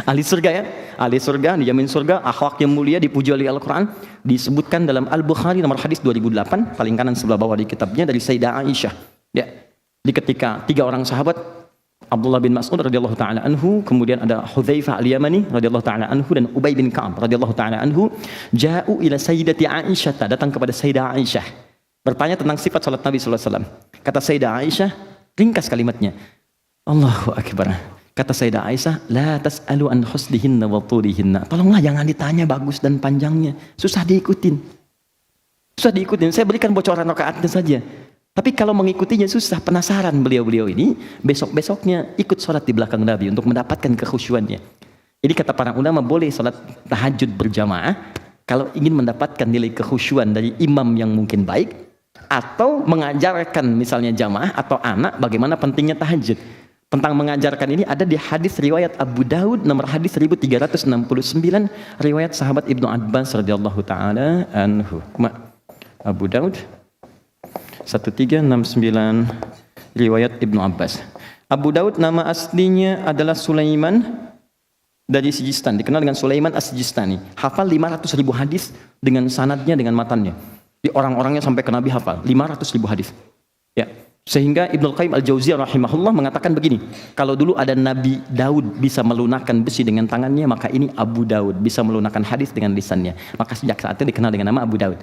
Ahli surga ya, ahli surga dijamin surga, akhlak yang mulia, dipuji oleh Al-Quran. Disebutkan dalam Al-Bukhari nomor hadis 2008, paling kanan sebelah bawah di kitabnya, dari Sayyidah Aisyah ya, di ketika 3 orang sahabat, Abdullah bin Mas'ud radhiyallahu taala anhu, kemudian ada Hudzaifah al-Yamani radhiyallahu taala anhu, dan Ubay bin Ka'ab radhiyallahu taala anhu, ja'u ila Sayyidati Aisyah, datang kepada Sayyidah Aisyah bertanya tentang sifat salat Nabi sallallahu alaihi wasallam. Kata Sayyidah Aisyah, ringkas kalimatnya, Allahu akbar. Kata Sayyidah Aisyah, la tas'alu an husnihinna wa tulihinna. Tolonglah jangan ditanya bagus dan panjangnya. Susah diikutin. Susah diikutin. Saya berikan bocoran rakaatnya saja. Tapi kalau mengikutinya susah, penasaran beliau-beliau ini, besok-besoknya ikut sholat di belakang Nabi untuk mendapatkan kekhusyuannya. Jadi kata para ulama, boleh sholat tahajud berjamaah kalau ingin mendapatkan nilai kekhusyuan dari imam yang mungkin baik, atau mengajarkan misalnya jamaah atau anak bagaimana pentingnya tahajud. Tentang mengajarkan ini ada di hadis riwayat Abu Daud nomor hadis 1369, riwayat sahabat Ibnu Abbas radhiyallahu taala anhu. Abu Daud 1369, riwayat Ibnu Abbas. Abu Daud nama aslinya adalah Sulaiman dari Sijistan, dikenal dengan Sulaiman As-Sijistani. Hafal 500.000 hadis dengan sanadnya, dengan matannya. Di orang-orangnya sampai ke Nabi hafal 500.000 hadis. Ya. Sehingga Ibnu Qayyim Al-Jauziyah rahimahullah mengatakan begini, kalau dulu ada Nabi Daud bisa melunakkan besi dengan tangannya, maka ini Abu Daud bisa melunakkan hadis dengan lisannya. Maka sejak saat itu dikenal dengan nama Abu Daud.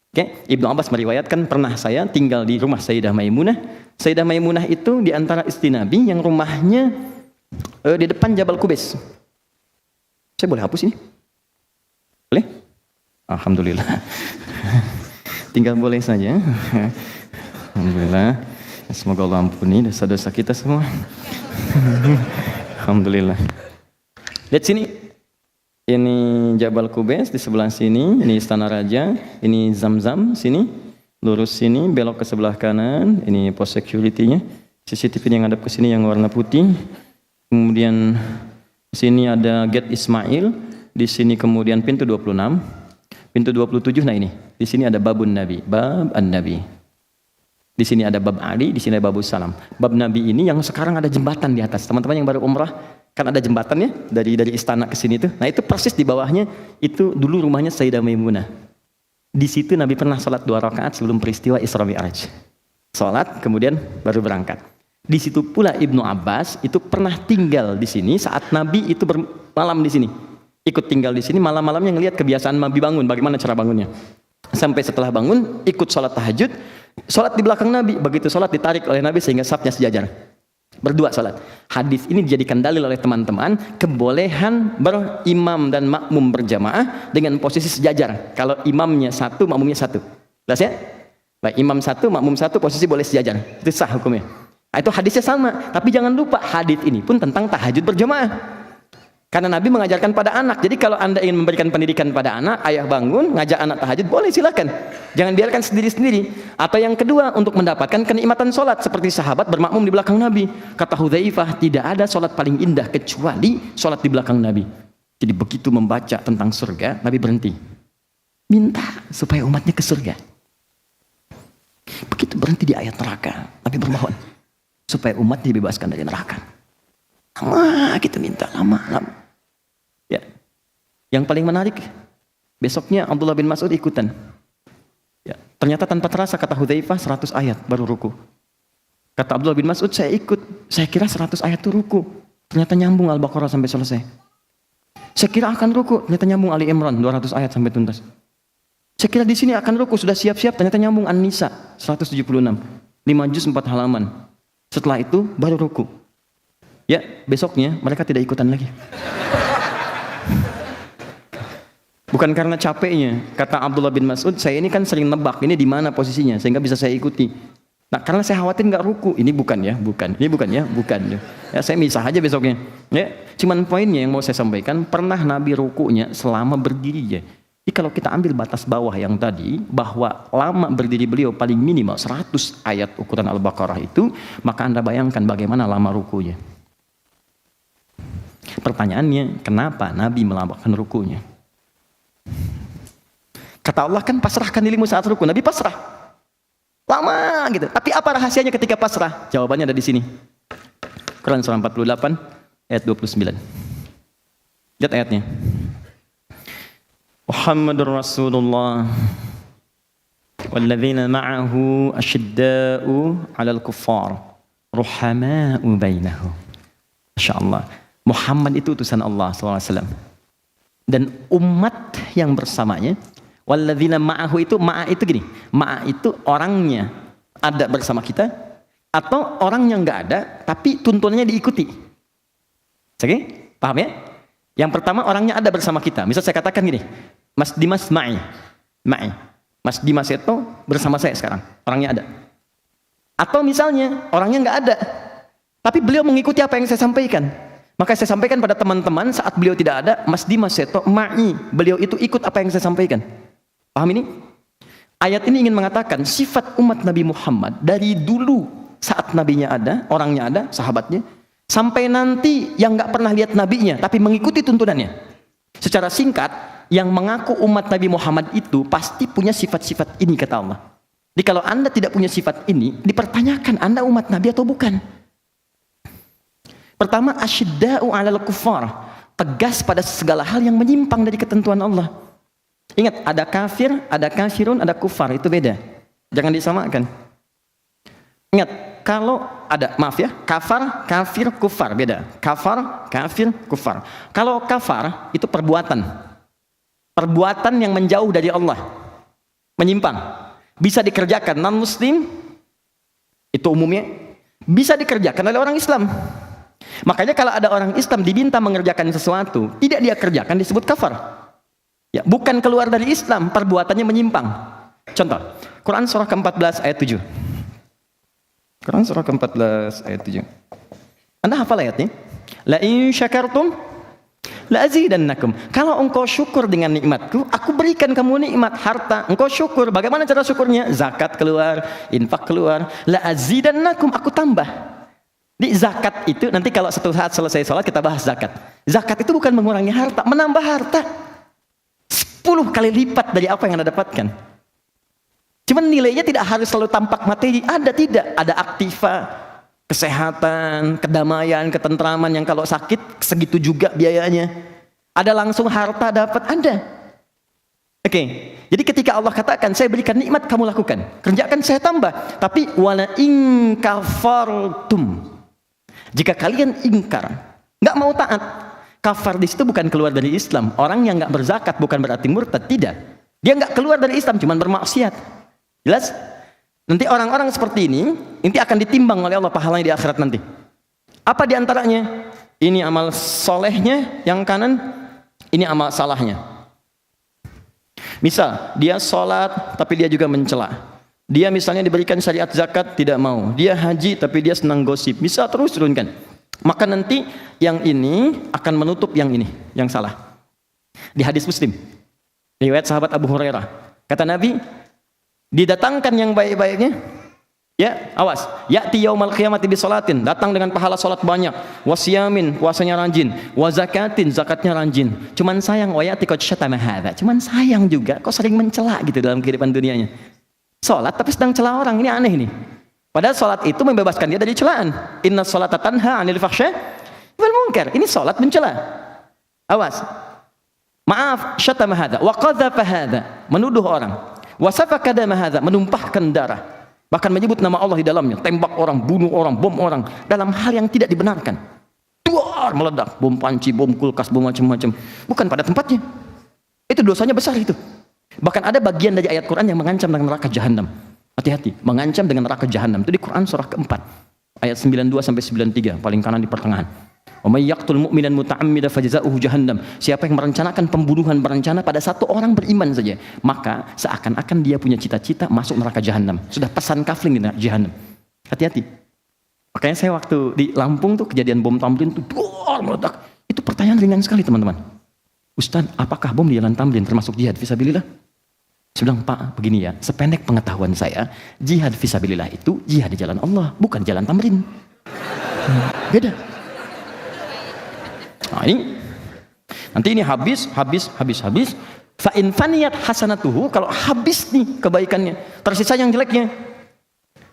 Oke, Ibnu Abbas meriwayatkan, pernah saya tinggal di rumah Sayyidah Maimunah. Sayyidah Maimunah itu di antara istri Nabi yang rumahnya di depan Jabal Qubais. Saya boleh hapus ini? Boleh? Alhamdulillah. Tinggal boleh saja. Alhamdulillah. Semoga Allah ampuni dosa-dosa kita semua. Alhamdulillah. Lihat sini. Ini Jabal Qubais di sebelah sini. Ini Istana Raja. Ini Zam-Zam sini. Lurus sini, belok ke sebelah kanan. Ini pos security-nya. CCTV yang ngadep ke sini yang warna putih. Kemudian sini ada Gate Ismail. Di sini kemudian pintu 26. Pintu 27, nah ini. Di sini ada Babun Nabi. Bab An-Nabi. Di sini ada bab Ali, di sini ada babus salam. Bab Nabi ini yang sekarang ada jembatan di atas. Teman-teman yang baru umrah, kan ada jembatannya dari istana ke sini tuh. Nah itu persis di bawahnya itu dulu rumahnya Sayyidah Maimunah. Di situ Nabi pernah sholat 2 rakaat sebelum peristiwa Isra Mi'raj. Sholat kemudian baru berangkat. Di situ pula Ibnu Abbas itu pernah tinggal di sini saat Nabi itu bermalam di sini. Ikut tinggal di sini, malam-malamnya ngelihat kebiasaan Nabi bangun, bagaimana cara bangunnya. Sampai setelah bangun ikut sholat tahajud. Sholat di belakang Nabi, begitu sholat ditarik oleh Nabi sehingga safnya sejajar. Berdua sholat. Hadis ini dijadikan dalil oleh teman-teman kebolehan berimam dan makmum berjamaah dengan posisi sejajar. Kalau imamnya satu, makmumnya satu. Jelas ya? Baik, imam satu, makmum satu, posisi boleh sejajar. Itu sah hukumnya. Nah, itu hadisnya sama. Tapi jangan lupa hadis ini pun tentang tahajud berjamaah. Karena Nabi mengajarkan pada anak. Jadi kalau Anda ingin memberikan pendidikan pada anak, ayah bangun, ngajak anak tahajud, boleh silakan. Jangan biarkan sendiri-sendiri. Atau yang kedua, untuk mendapatkan kenikmatan sholat. Seperti sahabat bermakmum di belakang Nabi. Kata Hudzaifah, tidak ada sholat paling indah kecuali sholat di belakang Nabi. Jadi begitu membaca tentang surga, Nabi berhenti. Minta supaya umatnya ke surga. Begitu berhenti di ayat neraka, Nabi bermohon supaya umatnya dibebaskan dari neraka. Lama kita minta, lama. Ya. Yang paling menarik, besoknya Abdullah bin Mas'ud ikutan. Ya. Ternyata tanpa terasa, kata Hudzaifah, 100 ayat baru ruku. Kata Abdullah bin Mas'ud, saya ikut. Saya kira 100 ayat itu ruku. Ternyata nyambung Al-Baqarah sampai selesai. Saya kira akan ruku, ternyata nyambung Ali Imran 200 ayat sampai tuntas. Saya kira di sini akan ruku, sudah siap-siap, ternyata nyambung An-Nisa 176. 5 juz 4 halaman. Setelah itu baru ruku. Ya, besoknya mereka tidak ikutan lagi. Bukan karena capeknya, kata Abdullah bin Mas'ud, saya ini kan sering nebak ini di mana posisinya sehingga bisa saya ikuti. Nah, karena saya khawatir nggak ruku, ini bukan. Ya, saya misah aja besoknya. Ya, cuman poinnya yang mau saya sampaikan, pernah Nabi rukunya selama berdiri ya. Jadi kalau kita ambil batas bawah yang tadi, bahwa lama berdiri beliau paling minimal 100 ayat ukuran Al-Baqarah itu, maka Anda bayangkan bagaimana lama rukunya. Pertanyaannya, kenapa Nabi melambangkan rukunya? Kata Allah kan pasrahkan dirimu saat ruku. Nabi pasrah. Lama gitu. Tapi apa rahasianya ketika pasrah? Jawabannya ada di sini. Quran surah 48 ayat 29. Lihat ayatnya. Muhammadur Rasulullah walladzina ma'ahu asyidda'u 'alal kuffar ruhama'u bainahum. Masyaallah. Muhammad itu utusan Allah SAW. Dan umat yang bersamanya, walladzina ma'ahu itu, ma'a itu gini, ma'a itu orangnya ada bersama kita, atau orang yang nggak ada, tapi tuntunannya diikuti. Oke? Paham ya? Yang pertama orangnya ada bersama kita. Misal saya katakan gini, Mas Dimas ma'i. Mas Dimas itu bersama saya sekarang, orangnya ada. Atau misalnya orangnya nggak ada, tapi beliau mengikuti apa yang saya sampaikan. Maka saya sampaikan pada teman-teman saat beliau tidak ada, Mas Dimas itu ma'i, beliau itu ikut apa yang saya sampaikan. Paham ini? Ayat ini ingin mengatakan sifat umat Nabi Muhammad dari dulu saat nabinya ada, orangnya ada, sahabatnya, sampai nanti yang nggak pernah lihat nabinya tapi mengikuti tuntunannya. Secara singkat, yang mengaku umat Nabi Muhammad itu pasti punya sifat-sifat ini kata Allah. Jadi kalau Anda tidak punya sifat ini, dipertanyakan Anda umat Nabi atau bukan. Pertama, asyidda'u 'alal kuffar, tegas pada segala hal yang menyimpang dari ketentuan Allah. Ingat, ada kafir, ada kafirun, ada kufar, itu beda. Jangan disamakan. Ingat, kalau ada, maaf ya, kafar, kafir, kufar, beda. Kafar, kafir, kufar. Kalau kafar, itu perbuatan. Perbuatan yang menjauh dari Allah. Menyimpang. Bisa dikerjakan non-muslim, itu umumnya, bisa dikerjakan oleh orang Islam. Makanya kalau ada orang Islam diminta mengerjakan sesuatu, tidak dia kerjakan, disebut kafar. Ya, bukan keluar dari Islam, perbuatannya menyimpang. Contoh, Quran surah ke-14 ayat 7. Quran surah ke-14 ayat 7. Anda hafal ayatnya? La in syakartum la azidannakum. Kalau engkau syukur dengan nikmatku, aku berikan kamu nikmat harta. Engkau syukur, bagaimana cara syukurnya? Zakat keluar, infak keluar. La azidannakum, aku tambah. Di zakat itu, nanti kalau satu saat selesai sholat kita bahas zakat. Zakat itu bukan mengurangi harta, menambah harta 10 kali lipat dari apa yang Anda dapatkan. Cuman nilainya tidak harus selalu tampak materi. Ada, tidak, ada aktiva, kesehatan, kedamaian, ketentraman yang kalau sakit segitu juga biayanya. Ada langsung harta dapat, ada. Oke, jadi ketika Allah katakan saya berikan nikmat kamu lakukan, kerjakan saya tambah. Tapi wala in kafartum, jika kalian ingkar, nggak mau taat, kafar di situ bukan keluar dari Islam. Orang yang nggak berzakat bukan berarti murtad, tidak. Dia nggak keluar dari Islam, cuma bermaksiat. Jelas? Nanti orang-orang seperti ini, nanti akan ditimbang oleh Allah pahalanya di akhirat nanti. Apa diantaranya? Ini amal solehnya yang kanan, ini amal salahnya. Misal, dia sholat tapi dia juga mencela. Dia misalnya diberikan syariat zakat, tidak mau. Dia haji tapi dia senang gosip. Bisa terus turunkan. Maka nanti yang ini akan menutup yang ini, yang salah. Di hadis Muslim, riwayat sahabat Abu Hurairah, kata Nabi, didatangkan yang baik-baiknya, ya, awas, ya'ti yaumal qiyamati bi sholatin, datang dengan pahala salat banyak, wasiyamin, puasanya rajin, wa zakatin, zakatnya rajin. Cuman sayang, wa ya'ti qad syatama hadza, cuman sayang juga kok sering mencela gitu dalam kehidupan dunianya. Salat tapi sedang cela orang, ini aneh nih. Padahal salat itu membebaskan dia dari celaan. Inna sholata tanha 'anil fahsya wal munkar. Ini salat mencela. Awas. Maaf, syatama hadza wa qadzafa hadza, menuduh orang. Wa safaka dama hadza, menumpahkan darah. Bahkan menyebut nama Allah di dalamnya, tembak orang, bunuh orang, bom orang dalam hal yang tidak dibenarkan. Duar meledak, bom panci, bom kulkas, bom macam-macam. Bukan pada tempatnya. Itu dosanya besar itu. Bahkan ada bagian dari ayat Quran yang mengancam dengan neraka jahanam. Hati-hati, mengancam dengan neraka jahanam. Itu di Quran surah keempat, ayat 92 sampai 93, paling kanan di pertengahan. Wa may yaqtul mu'minan muta'ammidan fajza'uhu jahannam. Siapa yang merencanakan pembunuhan berencana pada satu orang beriman saja, maka seakan-akan dia punya cita-cita masuk neraka jahanam. Sudah pesan kafling di neraka jahanam. Hati-hati. Makanya saya waktu di Lampung tuh kejadian bom Tamrin tuh duar meledak. Itu pertanyaan ringan sekali teman-teman. Ustaz, apakah bom di jalan Tamrin termasuk jihad fisabilillah? Saya bilang, Pak, begini ya, sependek pengetahuan saya, jihad fisabilillah itu jihad di jalan Allah, bukan jalan Tamrin. Beda. Nah ini, nanti ini habis. Fa in faniyat hasanatuhu, kalau habis nih kebaikannya, tersisa yang jeleknya.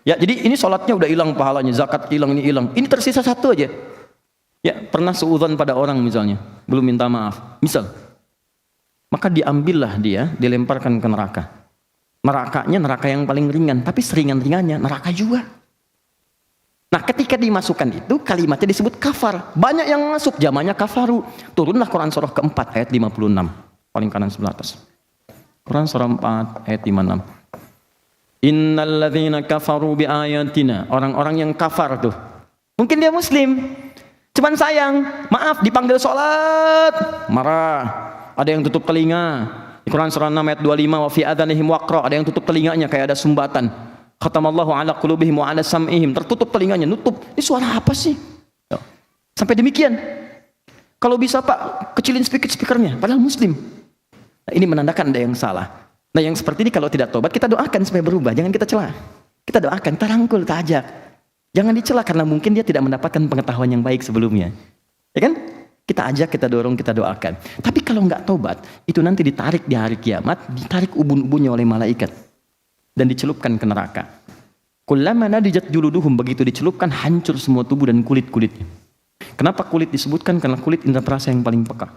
Ya, jadi ini sholatnya udah hilang pahalanya, zakat hilang, ini hilang. Ini tersisa satu aja. Ya, pernah suudzon pada orang misalnya, belum minta maaf. Misal, maka diambillah dia, dilemparkan ke neraka. Nerakanya neraka yang paling ringan, tapi seringan-ringannya neraka juga. Nah, ketika dimasukkan itu, kalimatnya disebut kafar. Banyak yang masuk, jamannya kafaru. Turunlah Quran surah keempat ayat 56. Paling kanan sebelah atas. Quran surah 4 ayat 56. Innalladzina kafaru biayatina. Orang-orang yang kafar tuh. Mungkin dia muslim. Cuman sayang, maaf dipanggil sholat, marah. Ada yang tutup telinga. Di Quran surah 6 ayat 25, wa fi adhanihim waqra. Ada yang tutup telinganya kayak ada sumbatan. Khatamallahu ala qulubihim wa ala sam'ihim. Tertutup telinganya, nutup. Ini suara apa sih? Sampai demikian. Kalau bisa Pak, kecilin speakernya, padahal muslim. Nah, ini menandakan ada yang salah. Nah, yang seperti ini kalau tidak tobat, kita doakan supaya berubah. Jangan kita celah. Kita doakan, kita rangkul, kita ajak. Jangan dicela karena mungkin dia tidak mendapatkan pengetahuan yang baik sebelumnya. Ya kan? Kita ajak, kita dorong, kita doakan. Tapi kalau nggak tobat, itu nanti ditarik di hari kiamat, ditarik ubun-ubunnya oleh malaikat. Dan dicelupkan ke neraka. Kullama nadijat juluduhum, begitu dicelupkan, hancur semua tubuh dan kulit-kulitnya. Kenapa kulit disebutkan? Karena kulit indera perasa yang paling peka.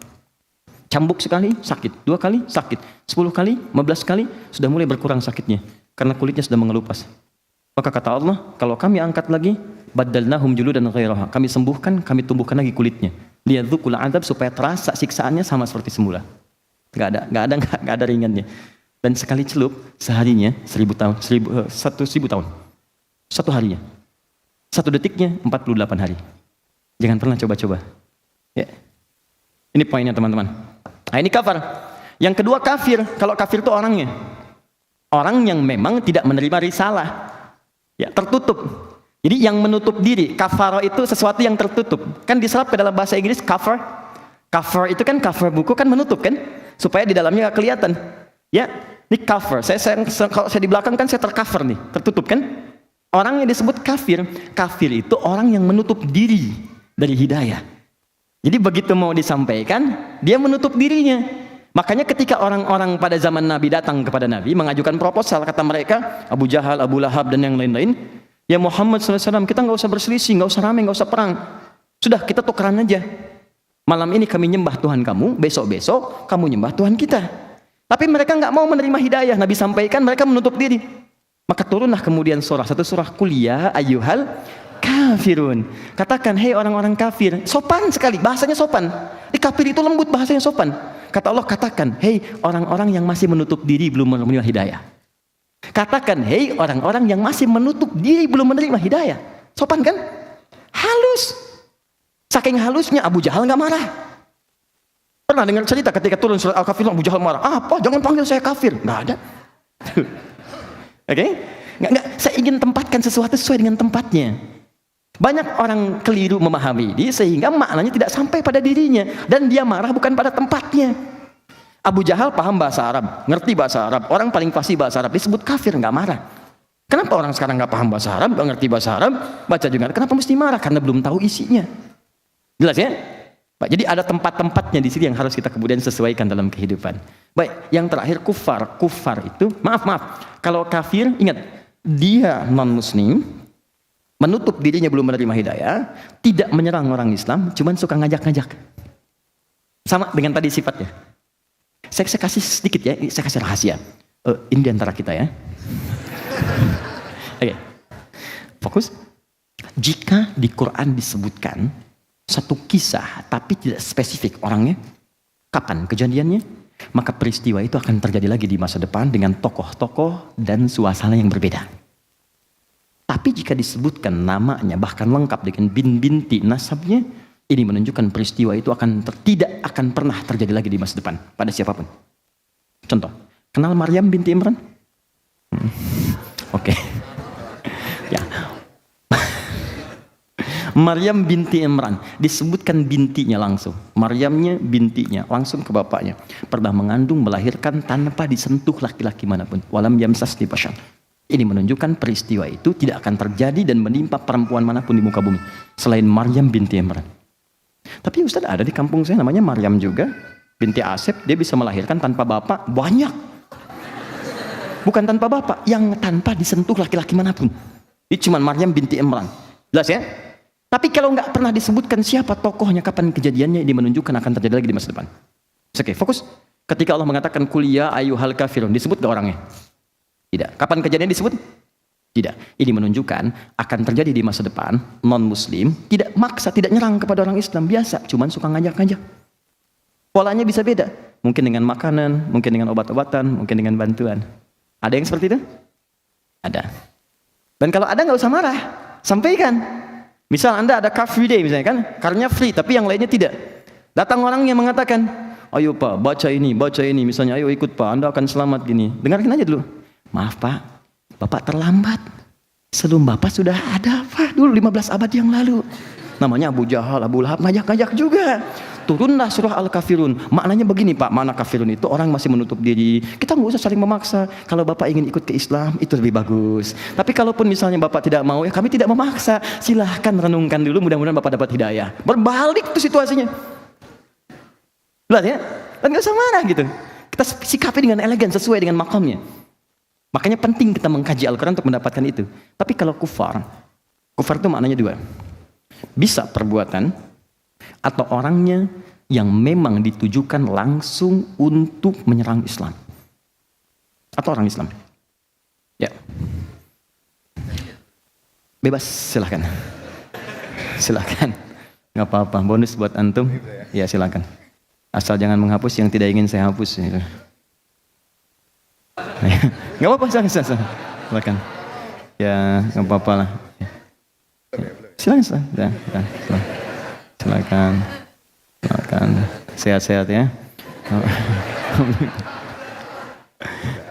Cambuk sekali, sakit. 2 kali, sakit. 10 kali, 15 kali, sudah mulai berkurang sakitnya. Karena kulitnya sudah mengelupas. Maka kata Allah, kalau kami angkat lagi, baddalnahum juludan ghairaha. Kami sembuhkan, kami tumbuhkan lagi kulitnya. Liyadzuqul adzab, supaya terasa siksaannya sama seperti semula. Gak ada ringannya. Dan sekali celup, seharinya 1000 tahun, 1000 tahun. 1 harinya. 1 detiknya 48 hari. Jangan pernah coba-coba. Ya. Ini poinnya teman-teman. Nah, ini kafar. Yang kedua kafir. Kalau kafir itu orangnya. Orang yang memang tidak menerima risalah. Ya, tertutup. Jadi yang menutup diri. Kafaro itu sesuatu yang tertutup. Kan diserap ke dalam bahasa Inggris cover. Cover itu kan cover buku kan menutup kan. Supaya di dalamnya gak kelihatan. Ya, ini cover. Kalau saya di belakang kan saya tercover nih. Tertutup kan. Orang yang disebut kafir. Kafir itu orang yang menutup diri dari hidayah. Jadi begitu mau disampaikan, dia menutup dirinya. Makanya ketika orang-orang pada zaman Nabi datang kepada Nabi, mengajukan proposal, kata mereka, Abu Jahal, Abu Lahab, dan yang lain-lain, ya Muhammad SAW, kita nggak usah berselisih, nggak usah ramai, nggak usah perang. Sudah, kita tukeran aja. Malam ini kami nyembah Tuhan kamu, besok-besok kamu nyembah Tuhan kita. Tapi mereka nggak mau menerima hidayah. Nabi sampaikan, mereka menutup diri. Maka turunlah kemudian satu surah kuliah, ayyuhal kafirun. Katakan, hei orang-orang kafir. Sopan sekali, bahasanya sopan. Di kafir itu lembut, bahasanya sopan. Kata Allah, katakan, hei orang-orang yang masih menutup diri belum menerima hidayah. Katakan, hei orang-orang yang masih menutup diri belum menerima hidayah. Sopan kan? Halus. Saking halusnya Abu Jahal nggak marah. Pernah dengar cerita ketika turun surat Al-Kafir, Abu Jahal marah. Apa? Jangan panggil saya kafir. Nggak ada. Oke? Nggak. Saya ingin tempatkan sesuatu sesuai dengan tempatnya. Banyak orang keliru memahami ini sehingga maknanya tidak sampai pada dirinya dan dia marah bukan pada tempatnya. Abu Jahal paham bahasa Arab, ngerti bahasa Arab, orang paling fasih bahasa Arab, disebut kafir, nggak marah. Kenapa orang sekarang nggak paham bahasa Arab, nggak ngerti bahasa Arab, baca juga, kenapa mesti marah? Karena belum tahu isinya. Jelas ya? Jadi ada tempat-tempatnya di sini yang harus kita kemudian sesuaikan dalam kehidupan. Baik, yang terakhir kufar itu, maaf, kalau kafir, ingat, dia non-muslim, menutup dirinya belum menerima hidayah, tidak menyerang orang Islam, cuman suka ngajak-ngajak. Sama dengan tadi sifatnya. Saya kasih sedikit ya, saya kasih rahasia. Ini diantara kita ya. Oke. Fokus. Jika di Quran disebutkan satu kisah, tapi tidak spesifik orangnya, kapan kejadiannya, maka peristiwa itu akan terjadi lagi di masa depan dengan tokoh-tokoh dan suasana yang berbeda. Tapi jika disebutkan namanya bahkan lengkap dengan binti nasabnya, ini menunjukkan peristiwa itu tidak akan pernah terjadi lagi di masa depan pada siapapun. Contoh, kenal Maryam binti Imran? Oke. Ya. Maryam binti Imran disebutkan bintinya langsung. Maryamnya bintinya langsung ke bapaknya. Pernah mengandung, melahirkan tanpa disentuh laki-laki manapun. Walam yamsasni bashar. Ini menunjukkan peristiwa itu tidak akan terjadi dan menimpa perempuan manapun di muka bumi selain Maryam binti Imran. Tapi Ustaz, ada di kampung saya namanya Maryam juga. binti Asep, dia bisa melahirkan tanpa bapak banyak. Bukan tanpa bapak, yang tanpa disentuh laki-laki manapun. Itu cuma Maryam binti Imran. Jelas ya? Tapi kalau nggak pernah disebutkan siapa tokohnya, kapan kejadiannya, ini menunjukkan akan terjadi lagi di masa depan. Oke, fokus. Ketika Allah mengatakan kuliah ayyuhal kafirun, disebut gak orangnya? Tidak. Kapan kejadiannya disebut? Tidak. Ini menunjukkan akan terjadi di masa depan, non-muslim tidak maksa, tidak nyerang kepada orang Islam, biasa, cuman suka ngajak-ngajak. Polanya bisa beda. Mungkin dengan makanan, mungkin dengan obat-obatan, mungkin dengan bantuan. Ada yang seperti itu? Ada. Dan kalau ada nggak usah marah, sampaikan. Misal Anda ada car free day misalnya kan, karnya free tapi yang lainnya tidak. Datang orang yang mengatakan, ayo Pak, baca ini, misalnya ayo ikut Pak, Anda akan selamat gini. Dengarkan aja dulu. Maaf Pak, Bapak terlambat. Sebelum Bapak sudah ada Pak, dulu 15 abad yang lalu. Namanya Abu Jahal, Abu Lahab, ngajak-ngajak juga. Turunlah surah Al-Kafirun. Maknanya begini Pak, makna kafirun itu orang masih menutup diri. Kita nggak usah saling memaksa. Kalau Bapak ingin ikut ke Islam, itu lebih bagus. Tapi kalaupun misalnya Bapak tidak mau, ya kami tidak memaksa. Silahkan renungkan dulu, mudah-mudahan Bapak dapat hidayah. Berbalik tuh situasinya. Jelas ya? Dan nggak usah marah gitu. Kita sikapi dengan elegan, sesuai dengan makamnya. Makanya penting kita mengkaji Al-Quran untuk mendapatkan itu. Tapi kalau kufar itu maknanya dua. Bisa perbuatan atau orangnya yang memang ditujukan langsung untuk menyerang Islam atau orang Islam. Ya, bebas, silahkan, nggak apa-apa. Bonus buat antum. Ya silahkan. Asal jangan menghapus yang tidak ingin saya hapus. Nggak apa-apa, silahkan. Ya nggak apa-apa lah. Silakan. Sehat-sehat ya.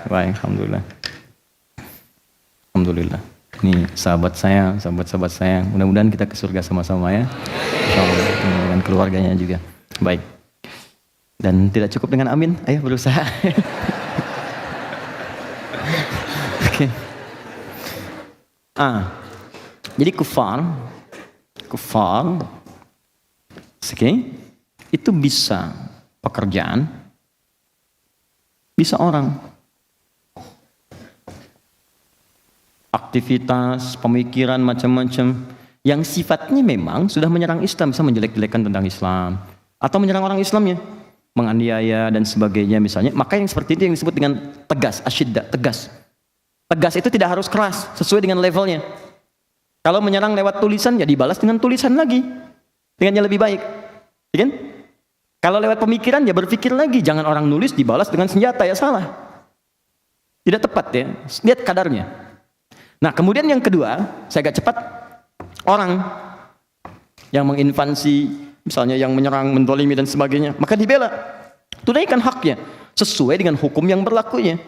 Baik, alhamdulillah. Ini sahabat saya. Mudah-mudahan kita ke surga sama-sama ya. Dengan keluarganya juga. Baik. Dan tidak cukup dengan amin, ayo berusaha. Oke. Jadi kufar, itu bisa pekerjaan, bisa orang, aktivitas, pemikiran macam-macam yang sifatnya memang sudah menyerang Islam, bisa menjelek-jelekan tentang Islam atau menyerang orang Islamnya, menganiaya dan sebagainya misalnya. Maka yang seperti itu yang disebut dengan tegas, asyidda, tegas. Tegas itu tidak harus keras, sesuai dengan levelnya. Kalau menyerang lewat tulisan, ya dibalas dengan tulisan lagi, dengan yang lebih baik, ya kan? Kalau lewat pemikiran, ya berpikir lagi, jangan orang nulis dibalas dengan senjata, ya salah, tidak tepat ya. Lihat kadarnya. Nah kemudian yang kedua, saya agak cepat, orang yang menginvasi, misalnya yang menyerang, mendolimi dan sebagainya, maka dibela, tunaikan haknya sesuai dengan hukum yang berlakunya.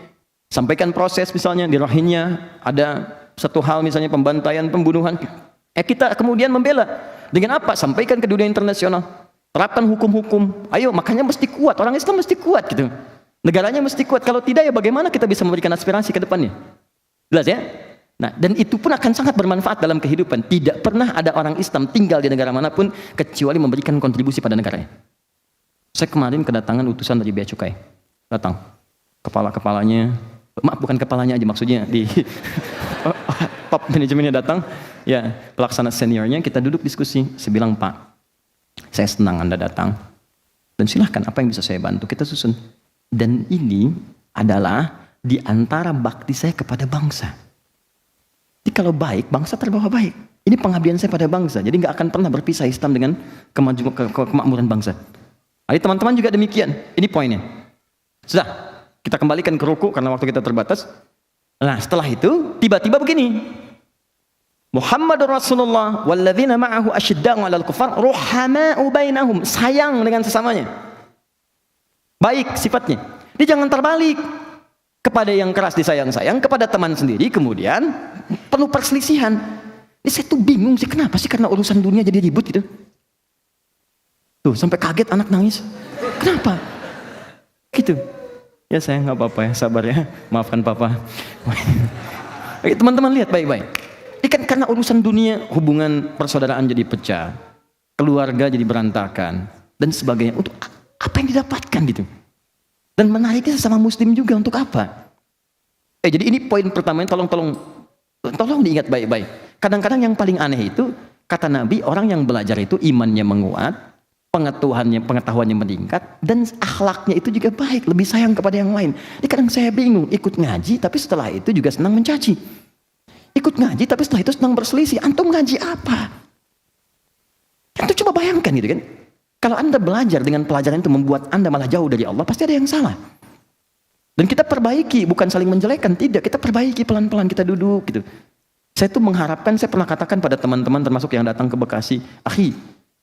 Sampaikan proses, misalnya di Rohingya ada satu hal, misalnya pembantaian, pembunuhan, kita kemudian membela dengan apa? Sampaikan ke dunia internasional, terapkan hukum-hukum. Ayo, makanya mesti kuat, orang Islam mesti kuat gitu, negaranya mesti kuat. Kalau tidak, ya bagaimana kita bisa memberikan aspirasi ke depannya? Jelas ya? Nah, dan itu pun akan sangat bermanfaat dalam kehidupan. Tidak pernah ada orang Islam tinggal di negara manapun kecuali memberikan kontribusi pada negaranya. Saya kemarin kedatangan utusan dari Bea Cukai, datang, kepala-kepalanya, maaf bukan kepalanya aja, maksudnya di top manajemennya datang, ya pelaksana seniornya, kita duduk diskusi. Saya bilang, Pak, saya senang Anda datang dan silahkan apa yang bisa saya bantu kita susun. Dan ini adalah di antara bakti saya kepada bangsa. Jadi kalau baik, bangsa terbawa baik. Ini pengabdian saya pada bangsa, jadi nggak akan pernah berpisah Islam dengan kemakmuran bangsa. Jadi teman-teman juga demikian. Ini poinnya. Sudah, kita kembalikan ke ruku karena waktu kita terbatas. Nah setelah itu tiba-tiba begini, Muhammadur Rasulullah walladzina ma'ahu asyidda'u 'alal kufar ruhama'u bainahum, sayang dengan sesamanya, baik sifatnya. Dia jangan terbalik, kepada yang keras disayang-sayang, kepada teman sendiri kemudian penuh perselisihan. Ini saya tuh bingung sih, kenapa sih karena urusan dunia jadi ribut gitu. Tuh sampai kaget anak nangis, kenapa gitu. Ya saya nggak apa-apa ya, sabar ya, maafkan papa. Teman-teman lihat baik-baik. Ini karena urusan dunia, hubungan persaudaraan jadi pecah, keluarga jadi berantakan dan sebagainya. Untuk Apa yang didapatkan gitu? Dan menariknya sesama muslim juga untuk apa? Jadi ini poin pertama, tolong diingat baik-baik. Kadang-kadang yang paling aneh itu, kata Nabi, orang yang belajar itu imannya menguat, pengetahuannya meningkat, dan akhlaknya itu juga baik, lebih sayang kepada yang lain. Jadi kadang saya bingung, ikut ngaji tapi setelah itu juga senang mencaci. Ikut ngaji tapi setelah itu senang berselisih. Antum ngaji apa? Antum coba bayangkan gitu kan. Kalau Anda belajar dengan pelajaran itu membuat Anda malah jauh dari Allah, pasti ada yang salah. Dan kita perbaiki, bukan saling menjelekkan, tidak. Kita perbaiki pelan-pelan, kita duduk gitu. Saya tuh mengharapkan, saya pernah katakan pada teman-teman termasuk yang datang ke Bekasi, akhi,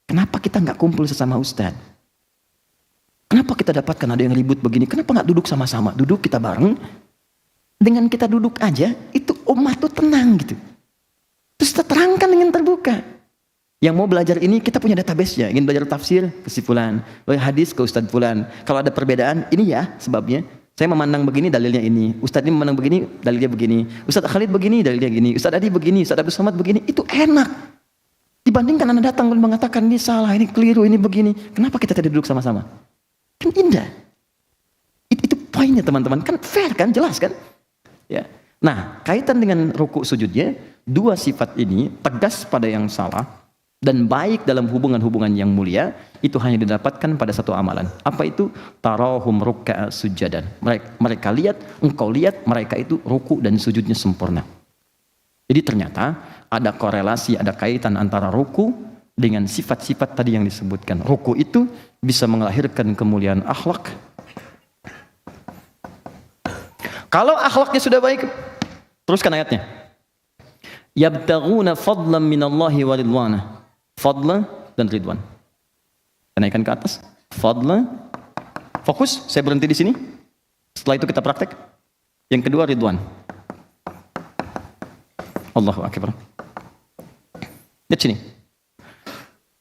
kenapa kita nggak kumpul sesama ustadz? Kenapa kita dapatkan ada yang ribut begini? Kenapa nggak duduk sama-sama? Duduk kita bareng. Dengan kita duduk aja, itu umat tuh tenang gitu. Terus kita terangkan dengan terbuka. Yang mau belajar ini kita punya database-nya. Ingin belajar tafsir ke si fulan, hadis ke ustadz fulan. Kalau ada perbedaan, ini ya sebabnya. Saya memandang begini, dalilnya ini. Ustadz ini memandang begini, dalilnya begini. Ustadz Khalid begini, dalilnya gini. Ustadz Adi begini, Ustadz Abdul Somad begini. Itu enak. Dibandingkan Anda datang dan mengatakan ini salah, ini keliru, ini begini. Kenapa kita tidak duduk sama-sama? Kan indah. Itu poinnya teman-teman. Kan fair kan, jelas kan? Ya. Nah, kaitan dengan ruku sujudnya, dua sifat ini tegas pada yang salah dan baik dalam hubungan-hubungan yang mulia, itu hanya didapatkan pada satu amalan. Apa itu? Tarahum ruk'a sujadan. Mereka lihat, engkau lihat mereka itu ruku dan sujudnya sempurna. Jadi ternyata ada korelasi, ada kaitan antara ruku dengan sifat-sifat tadi yang disebutkan. Ruku itu bisa melahirkan kemuliaan akhlak. Kalau akhlaknya sudah baik, teruskan ayatnya. Yabtaghuna fadlan minallahi wa ridwana. Fadla dan ridwan. Naikkan ke atas. Fadla. Fokus, saya berhenti di sini. Setelah itu kita praktek. Yang kedua ridwan. Allahu akbar. Lihat sini.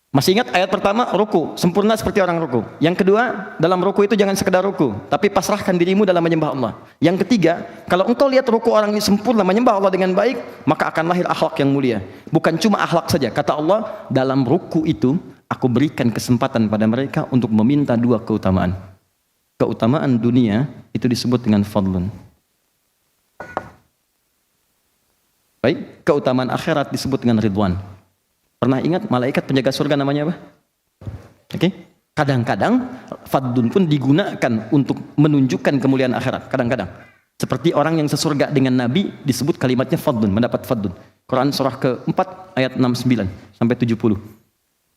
Masih ingat ayat pertama, ruku, sempurna seperti orang ruku. Yang kedua, dalam ruku itu jangan sekedar ruku, tapi pasrahkan dirimu dalam menyembah Allah. Yang ketiga, kalau engkau lihat ruku orang ini sempurna menyembah Allah dengan baik, maka akan lahir akhlak yang mulia. Bukan cuma akhlak saja, kata Allah, dalam ruku itu aku berikan kesempatan pada mereka untuk meminta dua keutamaan. Keutamaan dunia itu disebut dengan fadlun. Baik, keutamaan akhirat disebut dengan ridwan. Pernah ingat malaikat penjaga surga namanya apa? Oke. Kadang-kadang fadlun pun digunakan untuk menunjukkan kemuliaan akhirat. Kadang-kadang. Seperti orang yang sesurga dengan Nabi disebut kalimatnya fadlun, mendapat fadlun. Quran surah ke-4 ayat 69 sampai 70.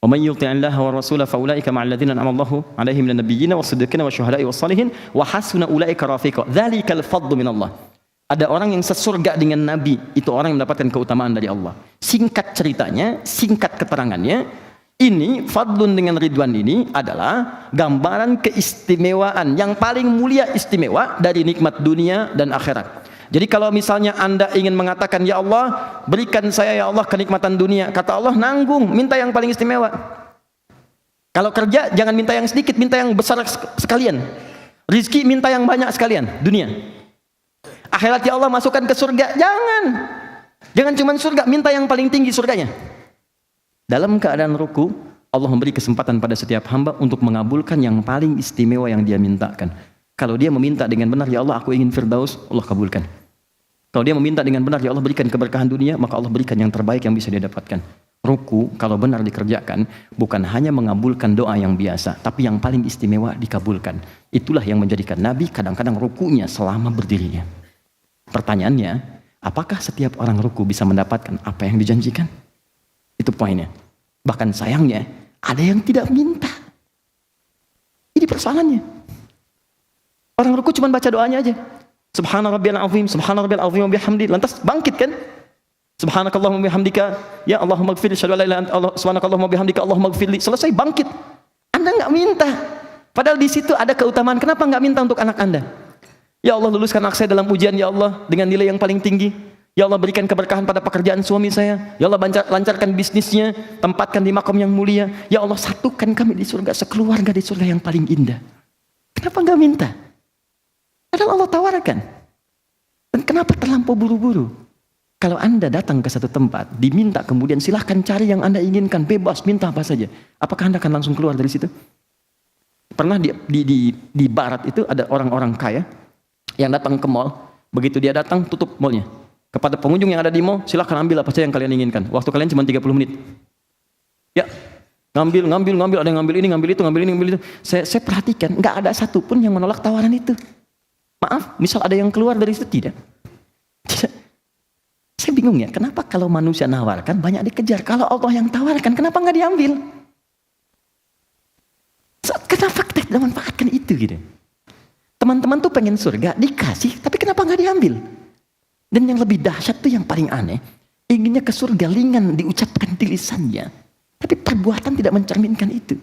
Wa may yuti'illaha wa rasulahu fa ulaika ma'al ladzina an'ama Allahu 'alaihim minan nabiyyina was-siddiqina wasyuhada'i was-shalihin wa hasuna ulaika rafiqa. Dzalikal fadlu minallah. Ada orang yang sesurga dengan Nabi, itu orang yang mendapatkan keutamaan dari Allah. Singkat ceritanya, singkat keterangannya, ini fadlun dengan ridwan ini adalah gambaran keistimewaan yang paling mulia istimewa dari nikmat dunia dan akhirat. Jadi kalau misalnya Anda ingin mengatakan, ya Allah, berikan saya ya Allah kenikmatan dunia, kata Allah, nanggung, minta yang paling istimewa. Kalau kerja jangan minta yang sedikit, minta yang besar sekalian. Rizki minta yang banyak sekalian, dunia. Akhirat ya Allah masukkan ke surga, jangan cuma surga, minta yang paling tinggi surganya. Dalam keadaan ruku, Allah memberi kesempatan pada setiap hamba untuk mengabulkan yang paling istimewa yang dia mintakan. Kalau dia meminta dengan benar, ya Allah aku ingin firdaus, Allah kabulkan. Kalau dia meminta dengan benar, ya Allah berikan keberkahan dunia, maka Allah berikan yang terbaik yang bisa dia dapatkan. Ruku kalau benar dikerjakan bukan hanya mengabulkan doa yang biasa, tapi yang paling istimewa dikabulkan. Itulah yang menjadikan Nabi kadang-kadang rukunya selama berdirinya. Pertanyaannya, apakah setiap orang ruku bisa mendapatkan apa yang dijanjikan? Itu poinnya. Bahkan sayangnya, ada yang tidak minta. Ini persoalannya. Orang ruku cuma baca doanya aja. Subhana rabbiyal azim, subhana rabbiyal azim wa bihamdi. Lantas bangkit kan? Subhanakallahumma bihamdika, ya Allahumma ighfirli, syahadu la ilaha illa anta, subhanakallahumma bihamdika, Allahumma ighfirli. Selesai bangkit. Anda enggak minta. Padahal di situ ada keutamaan. Kenapa enggak minta untuk anak Anda? Ya Allah, luluskan anak saya dalam ujian, ya Allah, dengan nilai yang paling tinggi. Ya Allah, berikan keberkahan pada pekerjaan suami saya. Ya Allah, lancarkan bisnisnya, tempatkan di makom yang mulia. Ya Allah, satukan kami di surga, sekeluarga di surga yang paling indah. Kenapa enggak minta? Padahal Allah tawarkan. Dan kenapa terlampau buru-buru? Kalau Anda datang ke satu tempat, diminta kemudian silahkan cari yang Anda inginkan, bebas, minta apa saja. Apakah Anda akan langsung keluar dari situ? Pernah di barat itu ada orang-orang kaya yang datang ke mall. Begitu dia datang, tutup mallnya. Kepada pengunjung yang ada di mall, silakan ambil apa saja yang kalian inginkan. Waktu kalian cuma 30 menit. Ya, ngambil, ada yang ngambil ini, ngambil itu, ngambil ini, ngambil itu. Saya perhatikan, nggak ada satupun yang menolak tawaran itu. Maaf, misal ada yang keluar dari situ, tidak. Saya bingung ya, kenapa kalau manusia nawarkan banyak dikejar? Kalau Allah yang tawarkan, kenapa nggak diambil? Kenapa kita tidak manfaatkan itu gitu? Teman-teman tuh pengen surga, dikasih, tapi kenapa nggak diambil? Dan yang lebih dahsyat tuh yang paling aneh, inginnya ke surga ringan diucapkan di lisannya, tapi perbuatan tidak mencerminkan itu.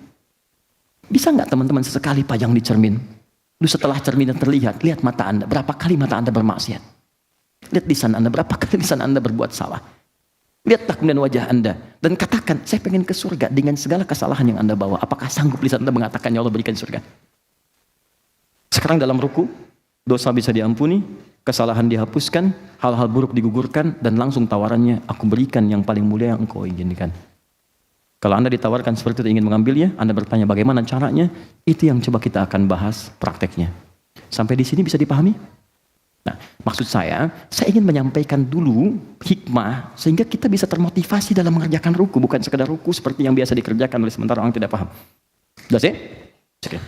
Bisa nggak teman-teman sesekali pajang di cermin? Lalu setelah cermin terlihat, lihat mata Anda, berapa kali mata Anda bermaksiat? Lihat lisan Anda, berapa kali lisan Anda berbuat salah? Lihat kemudian wajah Anda dan katakan, saya pengen ke surga dengan segala kesalahan yang Anda bawa. Apakah sanggup lisan Anda mengatakan, ya Allah berikan surga? Sekarang dalam ruku, dosa bisa diampuni, kesalahan dihapuskan, hal-hal buruk digugurkan, dan langsung tawarannya, aku berikan yang paling mulia yang engkau inginkan. Kalau Anda ditawarkan seperti itu ingin mengambilnya, Anda bertanya bagaimana caranya, itu yang coba kita akan bahas prakteknya. Sampai di sini bisa dipahami? Nah, maksud saya ingin menyampaikan dulu hikmah, sehingga kita bisa termotivasi dalam mengerjakan ruku, bukan sekedar ruku seperti yang biasa dikerjakan oleh sementara orang tidak paham. Sudah sih? Oke.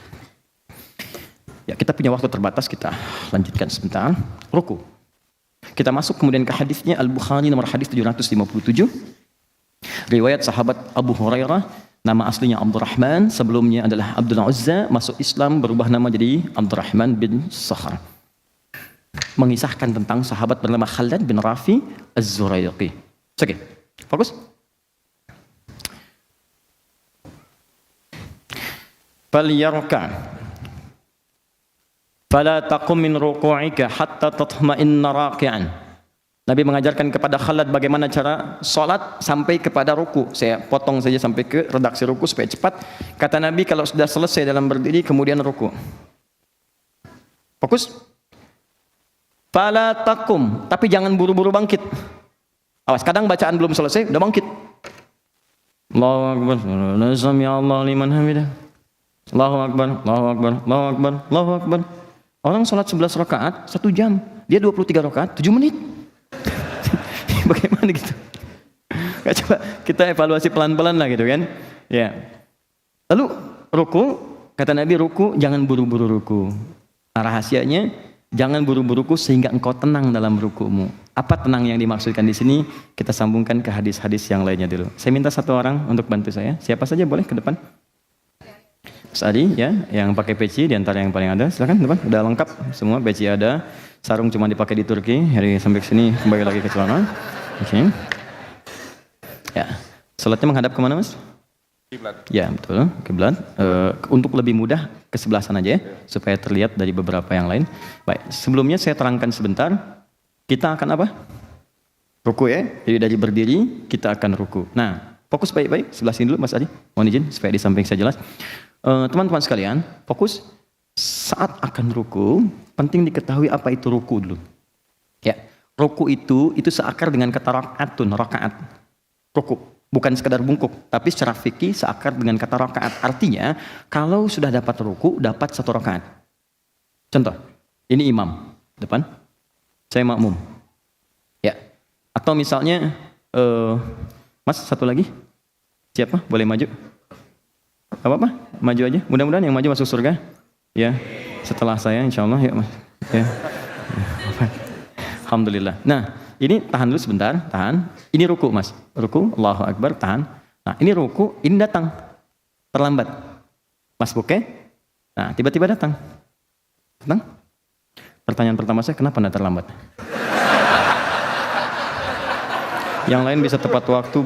Ya, kita punya waktu terbatas, kita lanjutkan sebentar. Ruku. Kita masuk kemudian ke hadisnya Al-Bukhari nomor hadis 757. Riwayat sahabat Abu Hurairah, nama aslinya Abdurrahman, sebelumnya adalah Abdul Uzza, masuk Islam berubah nama jadi Abdurrahman bin Sakhar. Mengisahkan tentang sahabat bernama Khalid bin Rafi Az-Zuraiqi. Oke, fokus. Falyarka fala taqum min ruku'ika hatta tatma'inna raki'an. Nabi mengajarkan kepada Khalid bagaimana cara salat sampai kepada ruku. Saya potong saja sampai ke redaksi ruku supaya cepat. Kata Nabi, kalau sudah selesai dalam berdiri kemudian ruku. Fokus. Fala taqum, tapi jangan buru-buru bangkit. Awas, kadang bacaan belum selesai udah bangkit. Allahu akbar. Sami Allah liman hamidah. Allahu akbar, Allahu akbar, Allahu akbar, Allahu akbar. Orang sholat 11 rakaat 1 jam, dia 23 rakaat 7 menit. Bagaimana gitu? Coba kita evaluasi pelan-pelan lah gitu kan. Ya. Lalu ruku, kata Nabi, ruku jangan buru-buru ruku. Nah, rahasianya jangan buru-buru ruku sehingga engkau tenang dalam rukumu. Apa tenang yang dimaksudkan di sini? Kita sambungkan ke hadis-hadis yang lainnya dulu. Saya minta satu orang untuk bantu saya. Siapa saja boleh ke depan? Mas Adi ya, yang pakai peci di antara yang paling ada, silakan depan. Udah lengkap semua, peci ada, sarung cuma dipakai di Turki. Hari sampai sini kembali lagi ke celana. Oke. Ya, salatnya menghadap kemana Mas? Kiblat. Ya betul, kiblat. Untuk lebih mudah ke sebelah sana aja ya, supaya terlihat dari beberapa yang lain. Baik, sebelumnya saya terangkan sebentar. Kita akan apa? Ruku ya. Jadi dari berdiri kita akan ruku. Nah, fokus baik-baik. Sebelah sini dulu Mas Adi. Mohon izin supaya di samping saya jelas. Teman-teman sekalian, fokus. Saat akan ruku, penting diketahui apa itu ruku dulu. Ya, ruku itu seakar dengan kata rakaatun, rakaat. Ruku, bukan sekedar bungkuk, tapi secara fikih seakar dengan kata rakaat. Artinya, kalau sudah dapat ruku, dapat 1 rakaat. Contoh, ini imam depan, saya makmum. Ya, atau misalnya, Mas satu lagi, siapa? Boleh maju? Apa-apa? Maju aja. Mudah-mudahan yang maju masuk surga. Ya, setelah saya insya Allah ya Mas. Ya. Alhamdulillah. Nah, ini tahan dulu sebentar, tahan. Ini ruku Mas. Ruku, Allahu Akbar, tahan. Nah, ini ruku, ini datang. Terlambat. Mas Buke. Nah, tiba-tiba datang. Datang. Pertanyaan pertama saya, kenapa Anda terlambat? Yang lain bisa tepat waktu,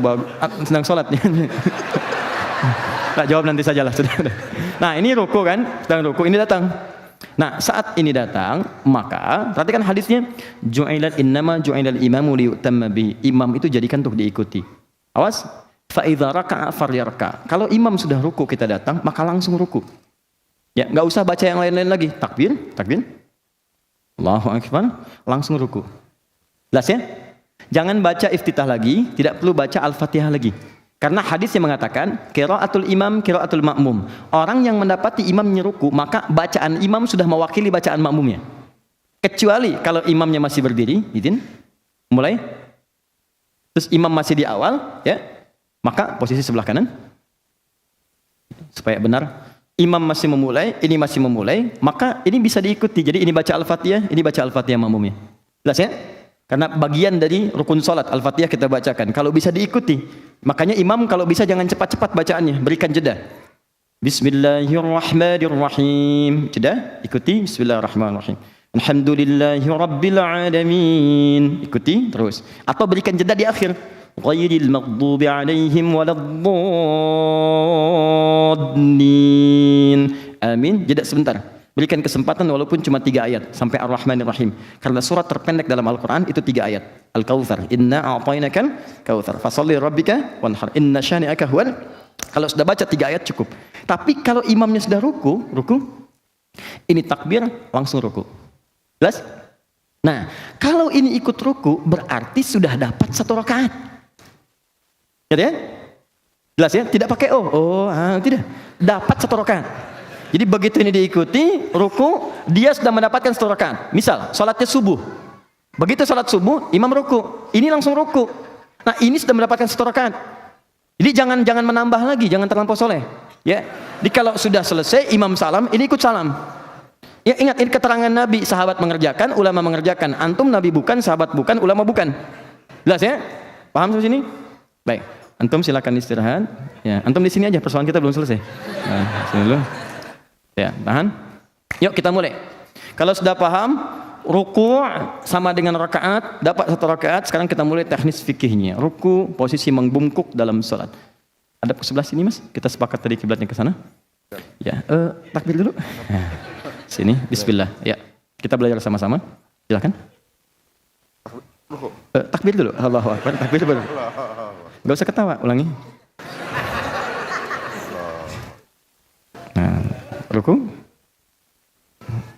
sedang sholat. Nah, jawab nanti sajalah. Nah, ini ruku kan, sedang ruku, ini datang. Nah, saat ini datang, maka perhatikan hadisnya, ju'ilat innama ju'ilal imamu liyutamma bi. Imam itu jadikan untuk diikuti. Awas, fa idza raka'a falyarka. Kalau imam sudah ruku kita datang, maka langsung ruku. Ya, enggak usah baca yang lain-lain lagi. Takbir, takbir. Allahu akbar, langsung ruku. Jelas ya? Jangan baca iftitah lagi, tidak perlu baca Al-Fatihah lagi. Karena hadis yang mengatakan qiraatul imam qiraatul makmum. Orang yang mendapati imamnya ruku, maka bacaan imam sudah mewakili bacaan makmumnya. Kecuali kalau imamnya masih berdiri, izin mulai. Terus imam masih di awal, ya. Maka posisi sebelah kanan. Supaya benar. Imam masih memulai, ini masih memulai, maka ini bisa diikuti. Jadi ini baca Al-Fatihah, ini baca Al-Fatihah makmumnya. Jelas ya? Karena bagian dari rukun salat Al-Fatihah kita bacakan. Kalau bisa diikuti. Makanya imam kalau bisa jangan cepat-cepat bacaannya, berikan jeda. Bismillahirrahmanirrahim. Jeda, ikuti Bismillahirrahmanirrahim. Alhamdulillahi rabbil alamin. Ikuti terus. Atau berikan jeda di akhir. Ghairil maghdubi alaihim waladdallin. Amin. Jeda sebentar. Berikan kesempatan walaupun cuma 3 ayat sampai Ar-Rahmanir-Rahim. Karena surat terpendek dalam Al-Quran itu 3 ayat. Al-Kautsar. Inna a'tainakal kautsar. Fasholli rabbika wanhar. Inna syani'aka huwal. Kalau sudah baca 3 ayat cukup. Tapi kalau imamnya sudah ruku, ini takbir langsung ruku. Jelas? Nah, kalau ini ikut ruku berarti sudah dapat 1 rakaat. Ya? Jelas ya? Tidak pakai tidak. Dapat 1 rakaat. Jadi begitu ini diikuti, ruku, dia sudah mendapatkan 1 rakaat. Misal, sholatnya subuh. Begitu sholat subuh, imam ruku. Ini langsung ruku. Nah, ini sudah mendapatkan 1 rakaat. Jadi jangan menambah lagi, jangan terlampau soleh. Ya. Jadi kalau sudah selesai, imam salam, ini ikut salam. Ya, ingat, ini keterangan Nabi, sahabat mengerjakan, ulama mengerjakan. Antum Nabi bukan, sahabat bukan, ulama bukan. Jelas ya? Paham sampai sini? Baik. Antum silakan istirahat. Ya, antum di sini aja, persoalan kita belum selesai. Nah, sini dulu. Ya, tahan. Yuk kita mulai. Kalau sudah paham, ruku' sama dengan rakaat, dapat 1 rakaat. Sekarang kita mulai teknis fikihnya. Ruku', posisi membungkuk dalam salat. Ada ke sebelah sini, Mas? Kita sepakat tadi kiblatnya ke sana. Ya, takbir dulu. Sini, bismillah. Ya, kita belajar sama-sama. Silakan. Takbir dulu. Allahu Akbar. Takbir dulu. Enggak usah ketawa, ulangi. Nah, ruku.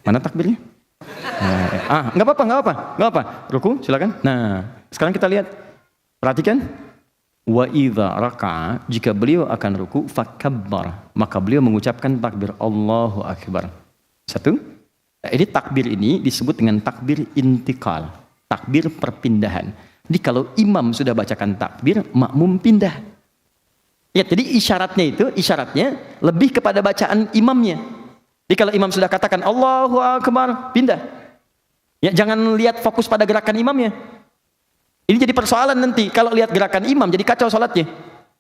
Mana takbirnya? Enggak apa-apa. Ruku, silakan. Nah, sekarang kita lihat. Perhatikan. Wa idza raka'a, jika beliau akan ruku, fakabbar, maka beliau mengucapkan takbir Allahu Akbar. 1. Nah, ini takbir ini disebut dengan takbir intikal, takbir perpindahan. Jadi kalau imam sudah bacakan takbir, makmum pindah. Ya, jadi isyaratnya lebih kepada bacaan imamnya. Jadi kalau imam sudah katakan Allahu Akbar, pindah. Ya, jangan lihat fokus pada gerakan imamnya. Ini jadi persoalan nanti. Kalau lihat gerakan imam, jadi kacau salatnya.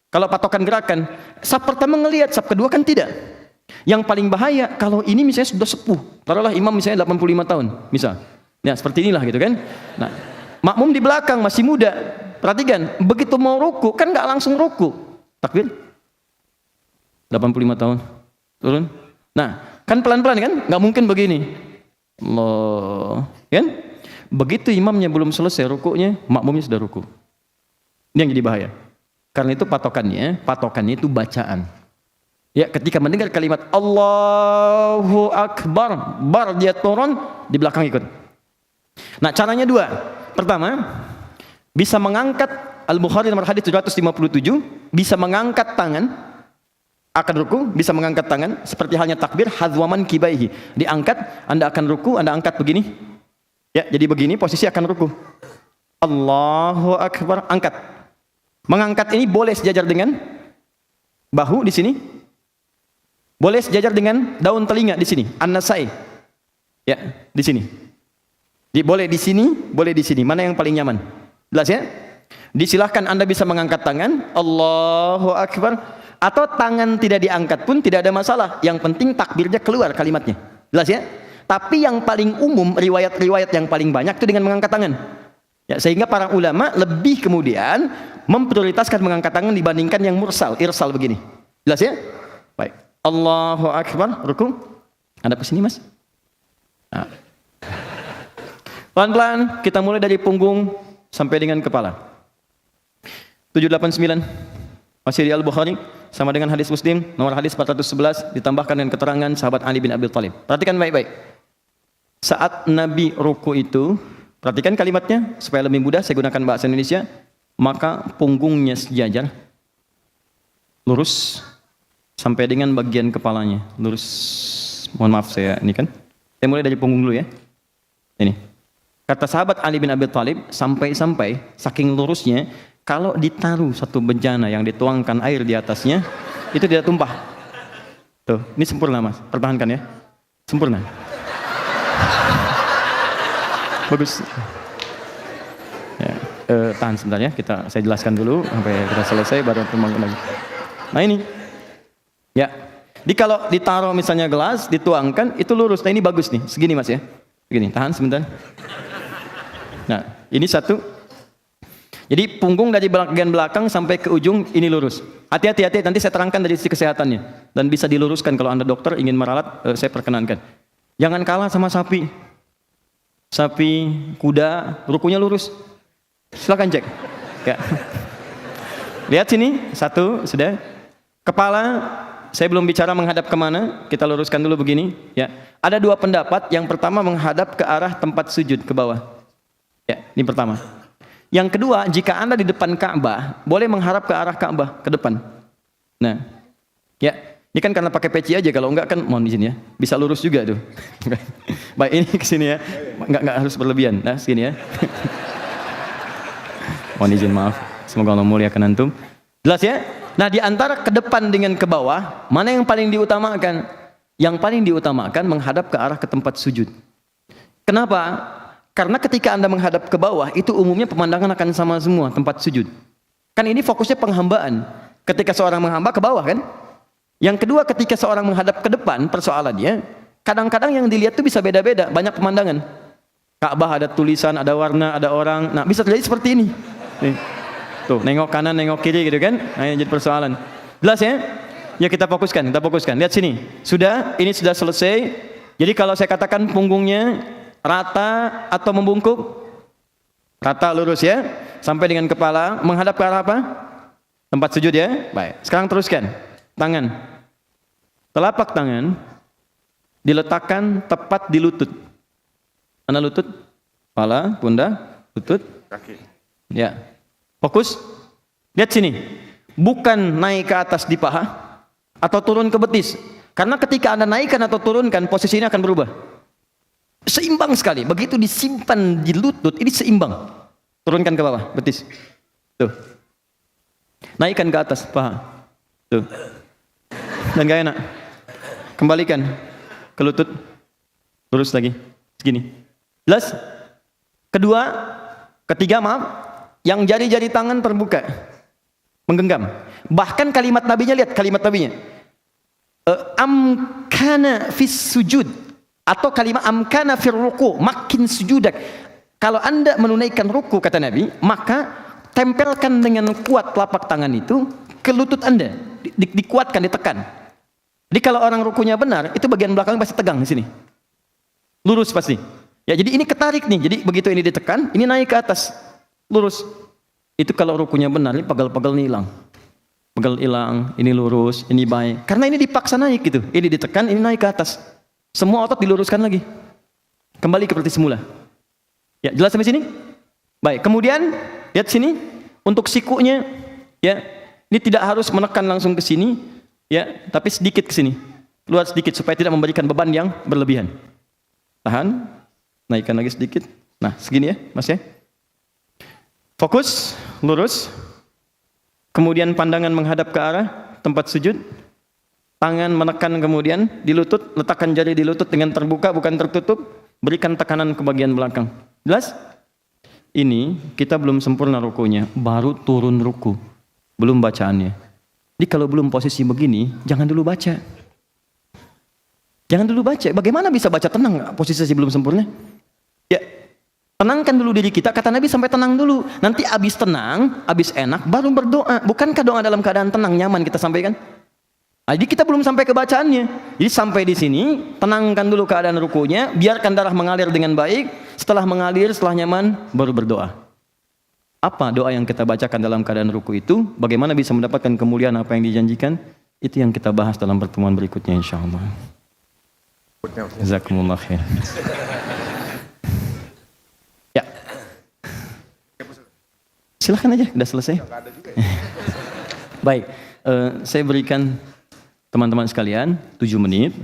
Kalau patokan gerakan, saf pertama ngelihat, saf kedua kan tidak. Yang paling bahaya kalau ini misalnya sudah sepuh. Taruhlah imam misalnya 85 tahun, misal. Ya, seperti inilah gitu kan. Nah, makmum di belakang masih muda. Perhatikan, begitu mau ruku kan nggak langsung ruku. Takbir. 85 tahun. Turun. Nah, kan pelan-pelan kan? Nggak mungkin begini. Allah, kan? Begitu imamnya belum selesai rukuknya, makmumnya sudah ruku. Ini yang jadi bahaya. Karena itu patokannya itu bacaan. Ya, ketika mendengar kalimat Allahu Akbar, bar dia turun, di belakang ikut. Nah, caranya 2. Pertama, bisa mengangkat, Al-Bukhari nomor hadis 757, bisa mengangkat tangan, akan ruku, bisa mengangkat tangan, seperti halnya takbir, hadwaman kibaihi. Diangkat, Anda akan ruku, Anda angkat begini. Ya, jadi begini posisi akan ruku. Allahu Akbar, angkat. Mengangkat ini boleh sejajar dengan bahu di sini. Boleh sejajar dengan daun telinga di sini, an-nasai. Ya, di sini. Boleh di sini, boleh di sini. Mana yang paling nyaman? Jelas ya? Disilahkan Anda bisa mengangkat tangan, Allahu Akbar, atau tangan tidak diangkat pun tidak ada masalah. Yang penting takbirnya keluar kalimatnya. Jelas ya? Tapi yang paling umum, riwayat-riwayat yang paling banyak itu dengan mengangkat tangan. Ya, sehingga para ulama lebih kemudian memprioritaskan mengangkat tangan dibandingkan yang mursal, irsal begini. Jelas ya? Baik. Allahu Akbar, ruku. Anda ke sini, Mas. Nah. Pelan-pelan kita mulai dari punggung sampai dengan kepala. 789 masih di Al-Bukhari sama dengan hadis Muslim nomor hadis 411 ditambahkan dengan keterangan sahabat Ali bin Abi Thalib. Perhatikan baik-baik. Saat Nabi ruku itu, perhatikan kalimatnya supaya lebih mudah saya gunakan bahasa Indonesia, maka punggungnya sejajar lurus sampai dengan bagian kepalanya, lurus. Mohon maaf saya ini kan. Saya mulai dari punggung dulu ya. Ini. Kata sahabat Ali bin Abi Thalib, sampai-sampai saking lurusnya, kalau ditaruh satu bejana yang dituangkan air di atasnya, itu tidak tumpah. Tuh, ini sempurna Mas, pertahankan ya. Sempurna. Bagus. Ya, tahan sebentar ya, saya jelaskan dulu sampai kita selesai baru pembangunan lagi. Nah ini, ya. Jadi kalau ditaruh misalnya gelas, dituangkan, itu lurus. Nah ini bagus nih, segini Mas ya. Begini, tahan sebentar. Nah, ini satu. Jadi punggung dari bagian belakang sampai ke ujung ini lurus. Hati-hati, nanti saya terangkan dari sisi kesehatannya. Dan bisa diluruskan kalau Anda dokter ingin meralat, saya perkenankan. Jangan kalah sama sapi. Sapi, kuda, rukunya lurus. Silakan cek. Ya. Lihat sini, satu, sudah. Kepala, saya belum bicara menghadap kemana, kita luruskan dulu begini. Ya. Ada dua pendapat, yang pertama menghadap ke arah tempat sujud, ke bawah. Ya, ini pertama. Yang kedua, jika Anda di depan Ka'bah, boleh mengharap ke arah Ka'bah, ke depan. Nah, ya, ini kan karena pakai peci aja, kalau enggak kan mohon izin ya, bisa lurus juga tuh. Baik, ini ke sini ya, enggak harus berlebihan. Nah, sini ya. Mohon izin, maaf. Semoga Allah muliakan antum. Jelas ya? Nah, di antara ke depan dengan ke bawah, mana yang paling diutamakan? Yang paling diutamakan menghadap ke arah ke tempat sujud. Kenapa? Karena ketika Anda menghadap ke bawah, itu umumnya pemandangan akan sama semua, tempat sujud. Kan ini fokusnya penghambaan. Ketika seorang menghamba ke bawah kan? Yang kedua, ketika seorang menghadap ke depan, persoalannya, kadang-kadang yang dilihat itu bisa beda-beda, banyak pemandangan. Ka'bah ada tulisan, ada warna, ada orang. Nah, bisa terjadi seperti ini. Nih. Tuh, nengok kanan, nengok kiri gitu kan? Nah, ini jadi persoalan. Jelas ya? Ya kita fokuskan. Lihat sini. Sudah, ini sudah selesai. Jadi kalau saya katakan punggungnya rata atau membungkuk? Rata lurus ya, sampai dengan kepala menghadap ke arah apa? Tempat sujud ya. Baik. Sekarang teruskan. Tangan. Telapak tangan diletakkan tepat di lutut. Mana lutut? Kepala, pundak, lutut, kaki. Ya. Fokus. Lihat sini. Bukan naik ke atas di paha atau turun ke betis. Karena ketika Anda naikkan atau turunkan, posisinya akan berubah. Seimbang sekali. Begitu disimpan di lutut, ini seimbang. Turunkan ke bawah, betis. Tuh. Naikkan ke atas, paha. Tuh. Dan gak enak. Kembalikan ke lutut. Lurus lagi. Segini. Jelas? Ketiga maaf. Yang jari-jari tangan terbuka. Menggenggam. Bahkan kalimat nabinya, lihat kalimat nabinya. Amkana fis sujud. Atau kalimat amkana fir ruku, makin sujudak. Kalau Anda menunaikan ruku, kata Nabi, maka tempelkan dengan kuat telapak tangan itu ke lutut Anda, dikuatkan, ditekan. Jadi kalau orang rukunya benar, itu bagian belakang pasti tegang di sini, lurus pasti. Ya, jadi ini ketarik nih. Jadi begitu ini ditekan, ini naik ke atas, lurus. Itu kalau rukunya benar, ini pegel-pegel nih hilang. Pegel hilang, ini lurus, ini baik. Karena ini dipaksa naik gitu. Ini ditekan, ini naik ke atas. Semua otot diluruskan lagi. Kembali seperti semula. Ya, jelas sampai sini? Baik, kemudian lihat sini untuk sikunya ya. Ini tidak harus menekan langsung ke sini ya, tapi sedikit ke sini. Keluar sedikit supaya tidak memberikan beban yang berlebihan. Tahan. Naikkan lagi sedikit. Nah, segini ya, Mas ya. Fokus, lurus. Kemudian pandangan menghadap ke arah tempat sujud. Tangan menekan kemudian di lutut, letakkan jari di lutut dengan terbuka bukan tertutup, berikan tekanan ke bagian belakang. Jelas? Ini kita belum sempurna rukunya, baru turun ruku, belum bacaannya. Jadi kalau belum posisi begini, jangan dulu baca. Jangan dulu baca. Bagaimana bisa baca tenang posisi belum sempurna? Ya, tenangkan dulu diri kita. Kata Nabi sampai tenang dulu. Nanti habis tenang, habis enak, baru berdoa. Bukankah doa dalam keadaan tenang, nyaman kita sampaikan? Jadi kita belum sampai ke bacaannya. Jadi sampai di sini, tenangkan dulu keadaan rukunya, biarkan darah mengalir dengan baik. Setelah mengalir, setelah nyaman, baru berdoa. Apa doa yang kita bacakan dalam keadaan ruku itu? Bagaimana bisa mendapatkan kemuliaan apa yang dijanjikan? Itu yang kita bahas dalam pertemuan berikutnya insyaallah. Jazakumullah khair. Ya. Silakan aja, udah selesai. Baik. Saya berikan teman-teman sekalian 7 menit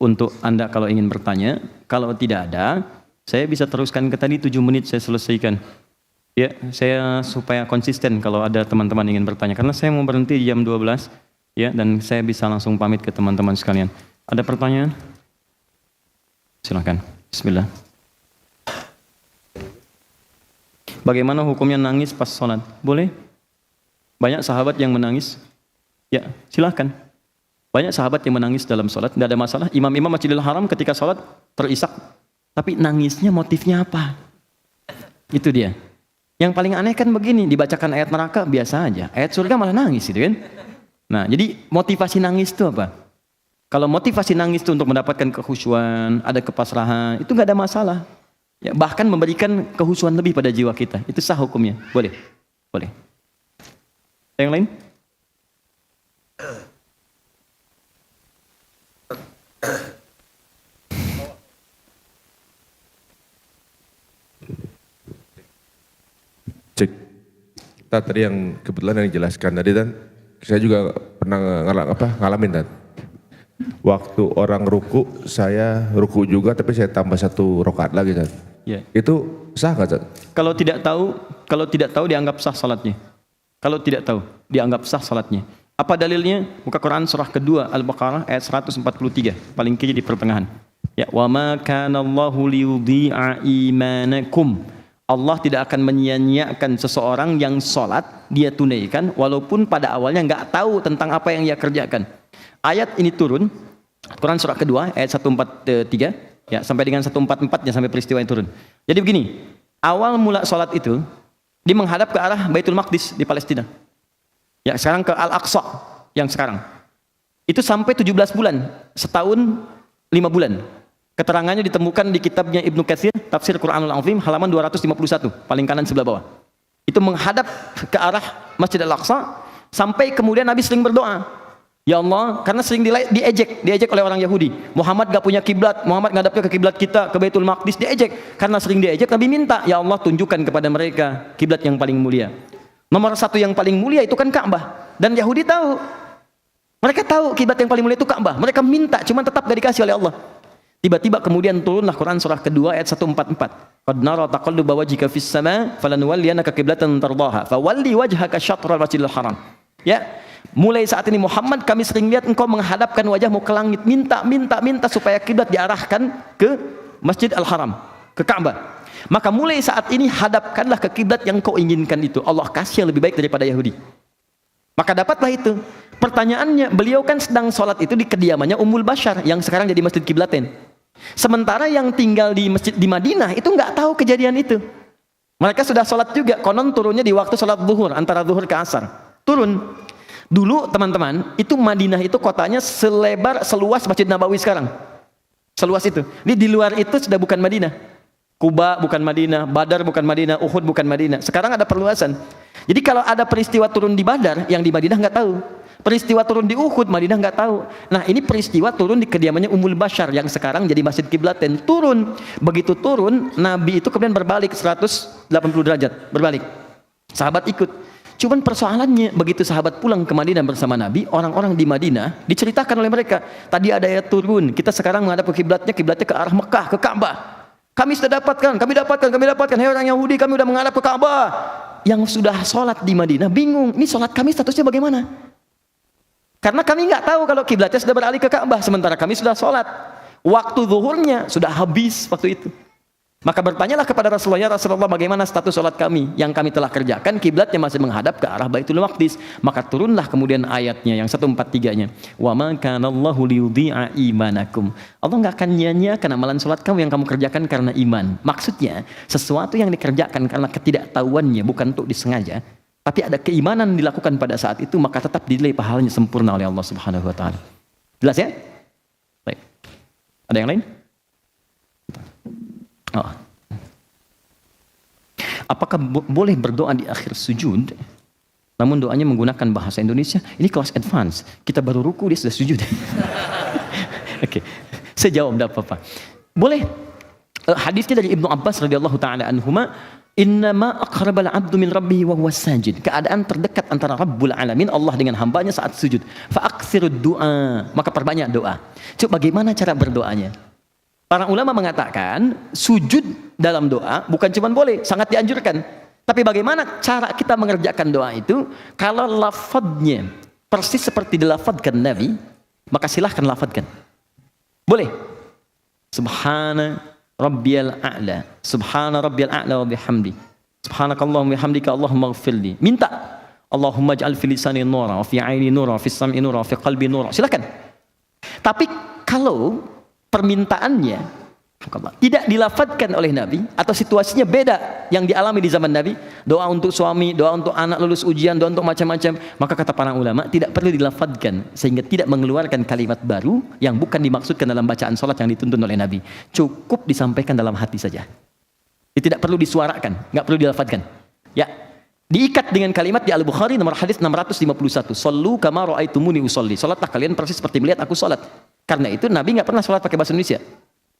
untuk Anda kalau ingin bertanya. Kalau tidak ada, saya bisa teruskan ke tadi 7 menit saya selesaikan. Ya, saya supaya konsisten kalau ada teman-teman ingin bertanya. Karena saya mau berhenti jam 12, ya, dan saya bisa langsung pamit ke teman-teman sekalian. Ada pertanyaan? Silakan. Bismillah. Bagaimana hukumnya nangis pas sholat? Boleh? Banyak sahabat yang menangis. Ya, silakan. Banyak sahabat yang menangis dalam sholat, tidak ada masalah. Imam-imam Masjidil Haram ketika sholat terisak. Tapi nangisnya motifnya apa? Itu dia. Yang paling aneh kan begini, dibacakan ayat neraka biasa aja, ayat surga malah nangis gitu kan. Nah, jadi motivasi nangis itu apa? Kalau motivasi nangis itu untuk mendapatkan kekhusyuan, ada kepasrahan, itu nggak ada masalah. Ya, bahkan memberikan kekhusyuan lebih pada jiwa kita, itu sah hukumnya. Boleh, boleh. Yang lain? Cek. Kita tadi yang kebetulan yang dijelaskan tadi kan, saya juga pernah ngalamin kan. Waktu orang ruku, saya ruku juga tapi saya tambah 1 rakaat lagi kan. Ya. Itu sah nggak kan? Kalau tidak tahu dianggap sah salatnya. Kalau tidak tahu dianggap sah salatnya. Apa dalilnya? Buka Quran surah kedua Al-Baqarah ayat 143, paling kiri di pertengahan. Ya, wa ma kana Allahu liyudhi'a imanakum. Allah tidak akan menyia-nyiakan seseorang yang sholat, dia tunaikan, walaupun pada awalnya nggak tahu tentang apa yang ia kerjakan. Ayat ini turun, Quran surah kedua, ayat 143, ya, sampai dengan 144-nya sampai peristiwa yang turun. Jadi begini, awal mula sholat itu, dia menghadap ke arah Baitul Maqdis di Palestina. Ya, sekarang ke Al-Aqsa, yang sekarang. Itu sampai 17 bulan, setahun 5 bulan. Keterangannya ditemukan di kitabnya Ibnu Katsir, Tafsir Quranul Azim, halaman 251, paling kanan sebelah bawah. Itu menghadap ke arah Masjid Al-Aqsa, sampai kemudian Nabi sering berdoa. Ya Allah, karena sering diejek oleh orang Yahudi. Muhammad gak punya kiblat, Muhammad ngadapnya ke kiblat kita, ke Baitul Maqdis, diejek. Karena sering diejek, Nabi minta, ya Allah tunjukkan kepada mereka kiblat yang paling mulia. Nomor 1 yang paling mulia itu kan Ka'bah. Dan Yahudi tahu. Mereka tahu kiblat yang paling mulia itu Ka'bah. Mereka minta, cuma tetap gak dikasih oleh Allah. Tiba-tiba kemudian turunlah Quran surah kedua ayat 144. Qad nara taqalluba wajhika fis sama falanuwalliyannaka qiblatan tardaha fawalli wajhaka syatral masjidil haram. Ya, mulai saat ini Muhammad, kami sering lihat engkau menghadapkan wajahmu ke langit, minta supaya kiblat diarahkan ke Masjid Al-Haram, ke Ka'bah. Maka mulai saat ini hadapkanlah ke kiblat yang kau inginkan itu. Allah kasih yang lebih baik daripada Yahudi. Maka dapatlah itu. Pertanyaannya, beliau kan sedang sholat itu di kediamannya Ummul Bashar yang sekarang jadi Masjid Kiblaten. Sementara yang tinggal di masjid di Madinah itu nggak tahu kejadian itu. Mereka sudah sholat juga, konon turunnya di waktu sholat zuhur, antara zuhur ke asar. Turun. Dulu teman-teman, itu Madinah itu kotanya seluas Masjid Nabawi sekarang. Seluas itu. Ini di luar itu sudah bukan Madinah. Kuba bukan Madinah, Badar bukan Madinah, Uhud bukan Madinah. Sekarang ada perluasan. Jadi kalau ada peristiwa turun di Badar, yang di Madinah nggak tahu. Peristiwa turun di Uhud, Madinah nggak tahu. Nah, ini peristiwa turun di kediamannya Ummul Bashar yang sekarang jadi Masjid Kiblaten. Turun. Begitu turun, Nabi itu kemudian berbalik 180 derajat, berbalik. Sahabat ikut. Cuman persoalannya, begitu sahabat pulang ke Madinah bersama Nabi, orang-orang di Madinah diceritakan oleh mereka, tadi ada ayat turun, kita sekarang menghadap ke kiblatnya ke arah Mekah, ke Ka'bah. Kami sudah dapatkan, kami dapatkan. Hei orang Yahudi, kami sudah menghadap ke Ka'bah. Yang sudah sholat di Madinah bingung, ini sholat kami statusnya bagaimana? Karena kami nggak tahu kalau kiblatnya sudah beralih ke Ka'bah, sementara kami sudah sholat. Waktu zuhurnya sudah habis waktu itu. Maka bertanyalah kepada Rasulullah, ya Rasulullah, bagaimana status sholat kami yang kami telah kerjakan, kiblatnya masih menghadap ke arah Baitul Maqdis. Maka turunlah kemudian ayatnya yang 143-nya. Wa ma kana Allahu liyudhi'a imanakum. Allah enggak akan nyanyiakan amalan sholat kamu yang kamu kerjakan karena iman. Maksudnya, sesuatu yang dikerjakan karena ketidaktahuannya, bukan untuk disengaja, tapi ada keimanan dilakukan pada saat itu, maka tetap dinilai pahalanya sempurna oleh Allah Subhanahu wa taala. Jelas ya? Baik. Ada yang lain? Oh. Apakah boleh berdoa di akhir sujud? Namun doanya menggunakan bahasa Indonesia. Ini kelas advance. Kita baru ruku, dia sudah sujud. Oke. Saya jawab, tidak apa-apa. Boleh. Hadisnya dari Ibnu Abbas radhiyallahu taala anhuma, Innama aqrabal 'abdu min rabbih wa huwa sajid. Keadaan terdekat antara Rabbul Alamin, Allah dengan hambanya saat sujud. Fa aktsirud du'a, maka perbanyak doa. Coba bagaimana cara berdoanya? Para ulama mengatakan sujud dalam doa bukan cuma boleh, sangat dianjurkan. Tapi bagaimana cara kita mengerjakan doa itu? Kalau lafadznya persis seperti dilafadzkan Nabi, maka silahkan lafadzkan. Boleh. Subhana rabbiyal a'la, subhana rabbiyal a'la wa bihamdi, subhanakallahumma bihamdika allahumma ighfirli. Minta Allahumma ij'al fi lisani nura wa fi 'aini nura wa fi sam'i nura wa fi qalbi nura. Silakan. Tapi kalau permintaannya tidak dilafadzkan oleh Nabi atau situasinya beda yang dialami di zaman Nabi, doa untuk suami, doa untuk anak lulus ujian, doa untuk macam-macam, maka kata para ulama tidak perlu dilafadzkan sehingga tidak mengeluarkan kalimat baru yang bukan dimaksudkan dalam bacaan salat yang dituntun oleh Nabi. Cukup disampaikan dalam hati saja. Tidak perlu disuarakan, nggak perlu dilafadzkan. Ya, diikat dengan kalimat di Al-Bukhari nomor hadis 651. Shallu kama ra'aitumuni usolli. Salatlah kalian persis seperti melihat aku salat. Karena itu Nabi nggak pernah salat pakai bahasa Indonesia.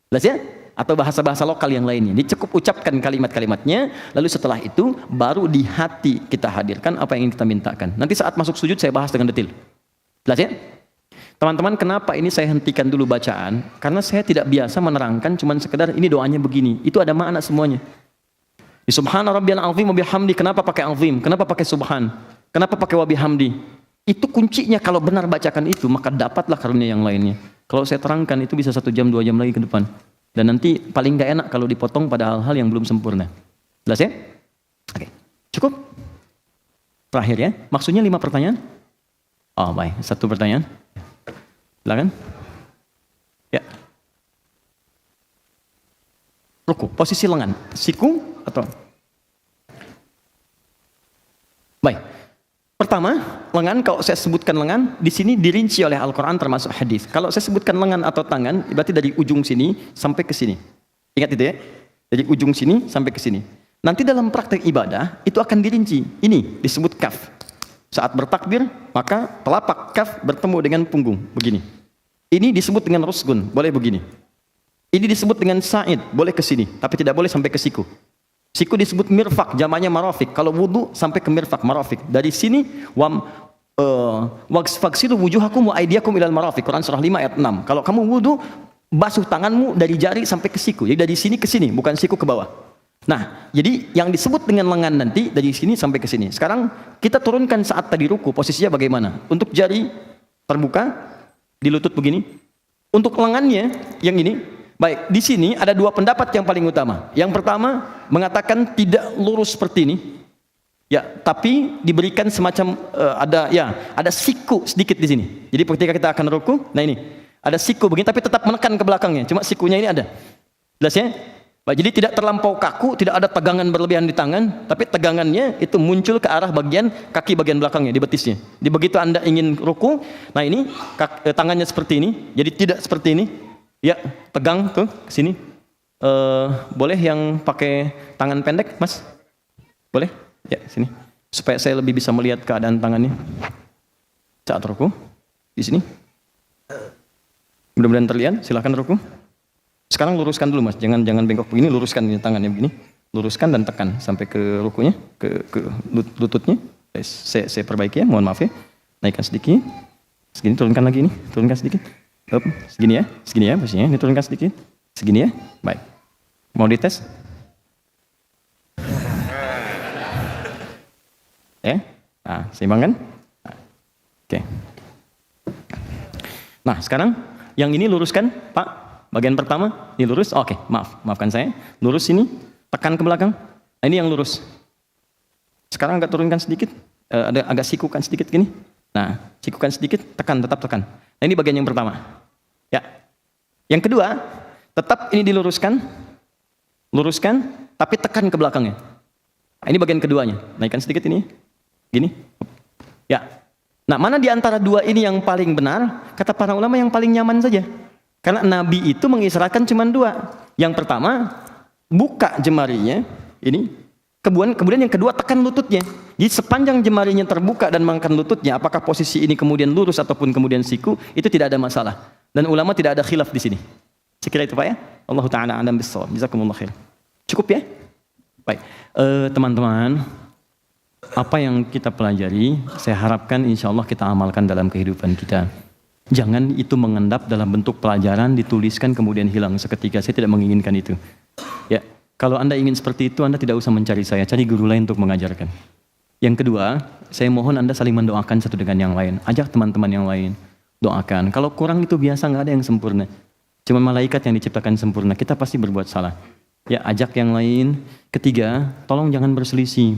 Jelas ya? Atau bahasa-bahasa lokal yang lainnya. Dia cukup ucapkan kalimat-kalimatnya, lalu setelah itu baru di hati kita hadirkan apa yang ingin kita mintakan. Nanti saat masuk sujud saya bahas dengan detail. Jelas ya? Teman-teman, kenapa ini saya hentikan dulu bacaan? Karena saya tidak biasa menerangkan cuman sekedar ini doanya begini. Itu ada makna semuanya. Di subhana rabbiyal azim wa bihamdi, kenapa pakai azim? Kenapa pakai subhan? Kenapa pakai wa bihamdi? Itu kuncinya, kalau benar bacakan itu, maka dapatlah karunia yang lainnya. Kalau saya terangkan itu bisa 1 jam 2 jam lagi ke depan. Dan nanti paling gak enak kalau dipotong pada hal-hal yang belum sempurna. Jelas ya? Oke. Cukup? Terakhir ya. Maksudnya 5 pertanyaan? Oh baik, 1 pertanyaan. Silakan. Ya. Ruku, posisi lengan. Siku atau? Baik. Pertama, lengan, kalau saya sebutkan lengan, di sini dirinci oleh Al-Quran termasuk hadis. Kalau saya sebutkan lengan atau tangan, berarti dari ujung sini sampai ke sini. Ingat itu ya? Dari ujung sini sampai ke sini. Nanti dalam praktek ibadah, itu akan dirinci. Ini disebut kaf. Saat bertakbir, maka telapak kaf bertemu dengan punggung. Begini. Ini disebut dengan rusgun, boleh begini. Ini disebut dengan sa'id, boleh ke sini. Tapi tidak boleh sampai ke siku. Siku disebut mirfak, jamaknya marafik. Kalau wudu sampai ke mirfak, marafik. Dari sini waghsilu wujuhakum wa aydiyakum ilal marafik. Quran surah 5 ayat 6. Kalau kamu wudu, basuh tanganmu dari jari sampai ke siku. Jadi dari sini ke sini, bukan siku ke bawah. Nah, jadi yang disebut dengan lengan nanti dari sini sampai ke sini. Sekarang kita turunkan saat tadi ruku, posisinya bagaimana? Untuk jari terbuka di lutut begini. Untuk lengannya yang ini. Baik, di sini ada 2 pendapat yang paling utama. Yang pertama mengatakan tidak lurus seperti ini, ya, tapi diberikan semacam ada siku sedikit di sini. Jadi ketika kita akan ruku, nah ini ada siku begini, tapi tetap menekan ke belakangnya. Cuma sikunya ini ada. Jelas ya? Baik, jadi tidak terlampau kaku, tidak ada tegangan berlebihan di tangan, tapi tegangannya itu muncul ke arah bagian kaki bagian belakangnya, di betisnya. Di begitu Anda ingin ruku, nah ini tangannya seperti ini, jadi tidak seperti ini. Ya, tegang tuh ke sini. Boleh yang pakai tangan pendek, Mas? Boleh? Ya, sini. Supaya saya lebih bisa melihat keadaan tangannya. Saat ruku di sini. Mudah-mudahan terlihat. Silakan ruku. Sekarang luruskan dulu, Mas. Jangan bengkok begini, luruskan ini tangannya begini. Luruskan dan tekan sampai ke rukunya, ke lututnya. Saya perbaiki ya, mohon maaf ya. Naikkan sedikit. Segini, turunkan lagi ini. Turunkan sedikit. Up, segini ya posisinya. Ini turunkan sedikit. Segini ya, baik. Mau dites? Ya, nah, seimbang kan? Nah, oke. Nah, sekarang yang ini luruskan, Pak. Bagian pertama, ini lurus. Oke, maafkan saya. Lurus sini, tekan ke belakang. Nah, ini yang lurus. Sekarang agak turunkan sedikit, agak sikukan sedikit gini. Nah, sikukan sedikit, tetap tekan. Nah, ini bagian yang pertama. Ya. Yang kedua, tetap ini diluruskan. Luruskan, tapi tekan ke belakangnya. Nah, ini bagian keduanya. Naikkan sedikit ini. Gini. Ya. Nah, mana di antara 2 ini yang paling benar? Kata para ulama yang paling nyaman saja. Karena Nabi itu mengisyaratkan cuma 2. Yang pertama, buka jemarinya. Ini. Kemudian yang kedua, tekan lututnya. Jadi sepanjang jemarinya terbuka dan mengangkat lututnya, apakah posisi ini kemudian lurus ataupun kemudian siku, itu tidak ada masalah. Dan ulama tidak ada khilaf di sini. Sekira itu Pak ya. Allah Ta'ala alam bissawab. Jazakumullah khair. Cukup ya? Baik, teman-teman, apa yang kita pelajari, saya harapkan insya Allah kita amalkan dalam kehidupan kita. Jangan itu mengendap dalam bentuk pelajaran, dituliskan kemudian hilang seketika. Saya tidak menginginkan itu. Ya, kalau Anda ingin seperti itu, Anda tidak usah mencari saya, cari guru lain untuk mengajarkan. Yang kedua, saya mohon Anda saling mendoakan satu dengan yang lain. Ajak teman-teman yang lain, doakan. Kalau kurang itu biasa, nggak ada yang sempurna. Cuma malaikat yang diciptakan sempurna, kita pasti berbuat salah. Ya, ajak yang lain. Ketiga, tolong jangan berselisih.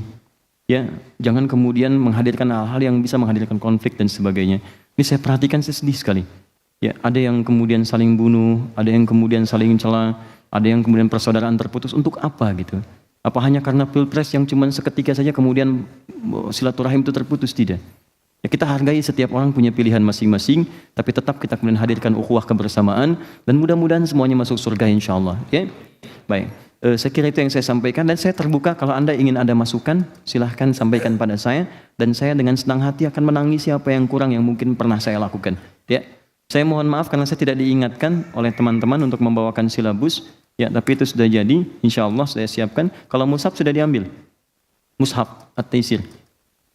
Ya, jangan kemudian menghadirkan hal-hal yang bisa menghadirkan konflik dan sebagainya. Ini saya perhatikan, saya sedih sekali. Ya, ada yang kemudian saling bunuh, ada yang kemudian saling cela, ada yang kemudian persaudaraan terputus. Untuk apa gitu? Apa hanya karena pilpres yang cuma seketika saja kemudian silaturahim itu terputus? Tidak. Ya, kita hargai setiap orang punya pilihan masing-masing, tapi tetap kita kemudian hadirkan ukhuwah kebersamaan dan mudah-mudahan semuanya masuk surga insya Allah. Ya, baik. Saya kira itu yang saya sampaikan dan saya terbuka kalau Anda ingin ada masukan, silahkan sampaikan pada saya dan saya dengan senang hati akan menangisi apa yang kurang yang mungkin pernah saya lakukan. Ya, saya mohon maaf karena saya tidak diingatkan oleh teman-teman untuk membawakan silabus. Ya, tapi itu sudah jadi, insya Allah saya siapkan. Kalau mushaf sudah diambil, mushaf at-taisir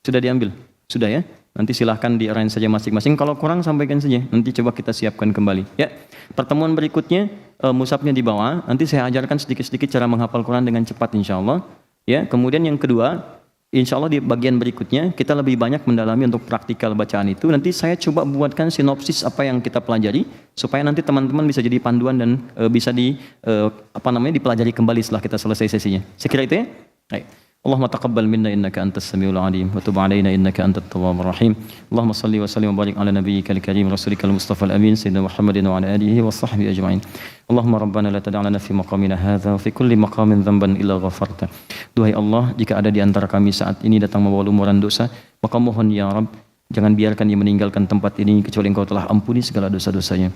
sudah diambil, sudah ya. Nanti silahkan di-arrange saja masing-masing. Kalau kurang sampaikan saja. Nanti coba kita siapkan kembali. Ya, pertemuan berikutnya mushafnya dibawa. Nanti saya ajarkan sedikit-sedikit cara menghafal Quran dengan cepat insya Allah. Ya, kemudian yang kedua, insya Allah di bagian berikutnya kita lebih banyak mendalami untuk praktikal bacaan itu. Nanti saya coba buatkan sinopsis apa yang kita pelajari supaya nanti teman-teman bisa jadi panduan dan bisa dipelajari kembali setelah kita selesai sesinya. Saya kira itu ya. Baik. Allahumma taqabbal minna innaka antas samiul alim wa tub alaina innaka antat tawwabur rahim. Allahumma salli wa sallim wa barik ala nabiyyikal karim rasulikal mustafa al amin sayyidina Muhammadin wa ala alihi wa sahbihi ajma'in. Allahumma rabbana la tad'a lana fi maqamina hadza wa fi kulli maqamin dhanban illa ghafarta. Duhai Allah, jika ada di antara kami saat ini datang membawa lumuran dosa, maka mohon ya Rabb, jangan biarkan dia meninggalkan tempat ini kecuali Engkau telah ampuni segala dosa-dosanya.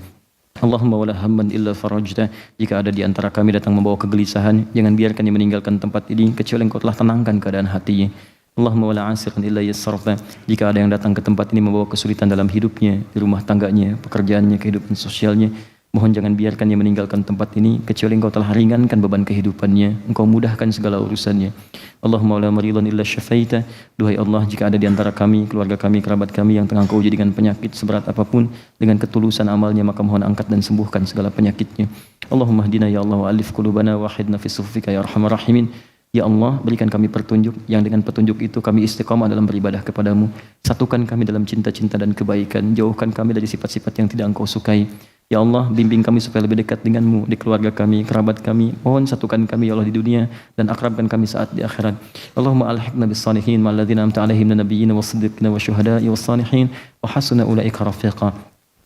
Allahumma wala hamman illa farajta, jika ada di antara kami datang membawa kegelisahan, jangan biarkan dia meninggalkan tempat ini kecuali Engkau telah tenangkan keadaan hatinya. Allahumma wala asiran illa yassarta, jika ada yang datang ke tempat ini membawa kesulitan dalam hidupnya, di rumah tangganya, pekerjaannya, kehidupan sosialnya, mohon jangan biarkan dia meninggalkan tempat ini kecuali Engkau telah ringankan beban kehidupannya, Engkau mudahkan segala urusannya. Allahumma la maridan illa syafaita, duhai Allah, jika ada di antara kami, keluarga kami, kerabat kami yang tengah Engkau uji dengan penyakit seberat apapun, dengan ketulusan amalnya maka mohon angkat dan sembuhkan segala penyakitnya. Allahumma hdina ya Allah wa alif qulubana wa wahidna fi suffika ya arhamar rahimin. Ya Allah, berikan kami petunjuk yang dengan petunjuk itu kami istiqamah dalam beribadah kepadamu. Satukan kami dalam cinta-cinta dan kebaikan. Jauhkan kami dari sifat-sifat yang tidak Engkau sukai. Ya Allah, bimbing kami supaya lebih dekat denganmu di keluarga kami, kerabat kami. Mohon satukan kami ya Allah di dunia dan akrabkan kami saat di akhirat. Allahumma alhiqna bis salihin ma'al ladzina an'amta 'alaihim minan nabiyyin was-siddiqin wasyuhada'i was-salihin wa hasuna ulaika rafiqa.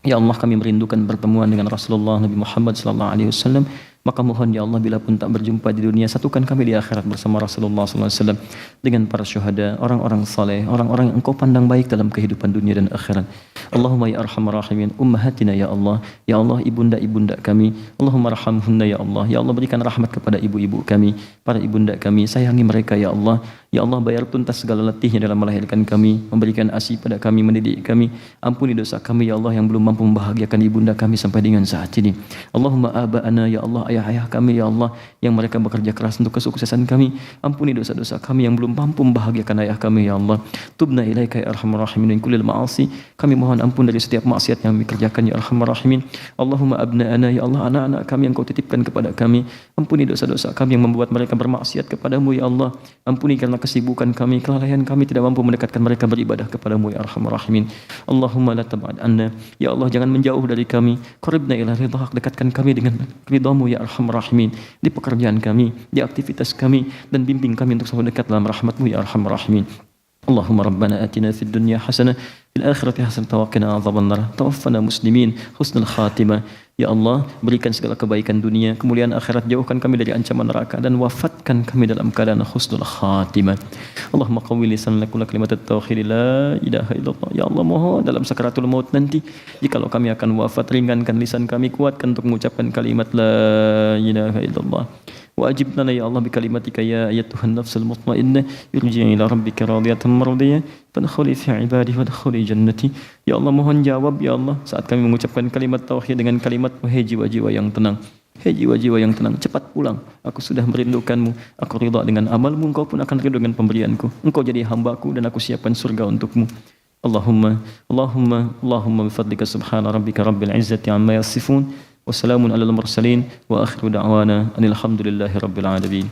Ya Allah, kami merindukan pertemuan dengan Rasulullah Nabi Muhammad sallallahu alaihi wasallam. Maka mohon ya Allah, bila pun tak berjumpa di dunia, satukan kami di akhirat bersama Rasulullah sallallahu alaihi wasallam dengan para syuhada, orang-orang saleh, orang-orang yang Engkau pandang baik dalam kehidupan dunia dan akhirat. Allahumma ya arhamar rahimin, ummahatina ya Allah, ibunda-ibunda kami, Allahumma rahamhunna ya Allah, berikan rahmat kepada ibu-ibu kami, para ibunda kami, sayangi mereka ya Allah, bayar tuntas segala letihnya dalam melahirkan kami, memberikan ASI pada kami, mendidik kami, ampuni dosa kami ya Allah yang belum mampu membahagiakan ibunda kami sampai dengan saat ini. Allahumma aba'ana ya Allah, ayah-ayah kami ya Allah yang mereka bekerja keras untuk kesuksesan kami, ampuni dosa-dosa kami yang belum mampu membahagiakan ayah kami ya Allah. Tubna ilaika ya arhamar rahimin min kullil ma'asi, kami mohon ampun dari setiap maksiat yang kami kerjakan ya arhamar rahimin. Allahumma abna'ana ya Allah, anak-anak kami yang Kau titipkan kepada kami, ampuni dosa-dosa kami yang membuat mereka bermaksiat kepadamu ya Allah. Ampuni karena kesibukan kami, kelalaian kami tidak mampu mendekatkan mereka beribadah kepadamu ya arhamar rahimin. Allahumma la tab'ad anna, ya Allah jangan menjauh dari kami, qaribna ila ridhak, dekatkan kami dengan ridhamu ya arhamar rahimin, di pekerjaan kami, di aktivitas kami, dan bimbing kami untuk selalu dekat dalam rahmatmu ya arhamar rahimin. Allahumma rabbana atina fid dunya hasanah fil akhirati hasanah wa qina adzabannar, tawaffana muslimin husnul khatimah. Ya Allah, berikan segala kebaikan dunia, kemuliaan akhirat, jauhkan kami dari ancaman neraka dan wafatkan kami dalam keadaan husnul khatimah. Allahumma qawwi lisanana kulla kalimat at-tauhid la ilaha illallah. Ya Allah, mohon dalam sakaratul maut nanti jikalau kami akan wafat, ringankan lisan kami, kuatkan untuk mengucapkan kalimat la ilaha illallah. Wajib lana ya Allah bi kalimatika ya ayyatuhan nafsul mutmainnah irji'i ila rabbika radiyatan mardiyah fadkhuli fi ibadi wadkhuli jannati. Ya Allah, mohon jawab ya Allah saat kami mengucapkan kalimat tauhid dengan kalimat wahai jiwa-jiwa yang tenang. Hei jiwa-jiwa yang tenang, cepat pulang. Aku sudah merindukanmu. Aku ridha dengan amalmu, engkau pun akan ridha dengan pemberianku. Engkau jadi hambaku dan aku siapkan surga untukmu. Allahumma bifadlika subhana rabbika rabbil izzati amma yasifun. Wassalamun alal mursalin. Wa akhiru da'wana anilhamdulillahi rabbil alamin.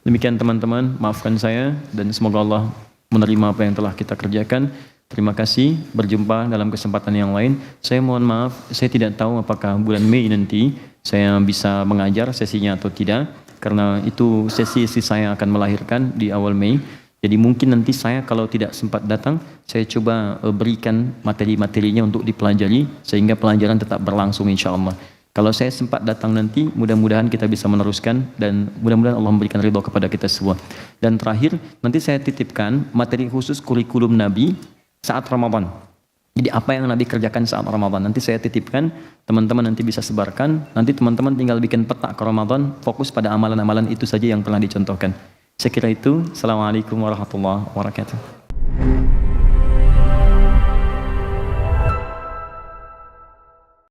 Demikian teman-teman, maafkan saya dan semoga Allah menerima apa yang telah kita kerjakan. Terima kasih, berjumpa dalam kesempatan yang lain. Saya mohon maaf, saya tidak tahu apakah bulan Mei nanti saya bisa mengajar sesinya atau tidak, karena itu sesi saya akan melahirkan di awal Mei. Jadi mungkin nanti saya kalau tidak sempat datang, saya coba berikan materi-materinya untuk dipelajari, sehingga pelajaran tetap berlangsung insya Allah. Kalau saya sempat datang nanti, mudah-mudahan kita bisa meneruskan dan mudah-mudahan Allah memberikan ridho kepada kita semua. Dan terakhir, nanti saya titipkan materi khusus kurikulum Nabi saat Ramadan. Jadi apa yang Nabi kerjakan saat Ramadan nanti saya titipkan, teman-teman nanti bisa sebarkan. Nanti teman-teman tinggal bikin peta ke Ramadan, fokus pada amalan-amalan itu saja yang pernah dicontohkan. Saya kira itu. Assalamualaikum warahmatullahi wabarakatuh.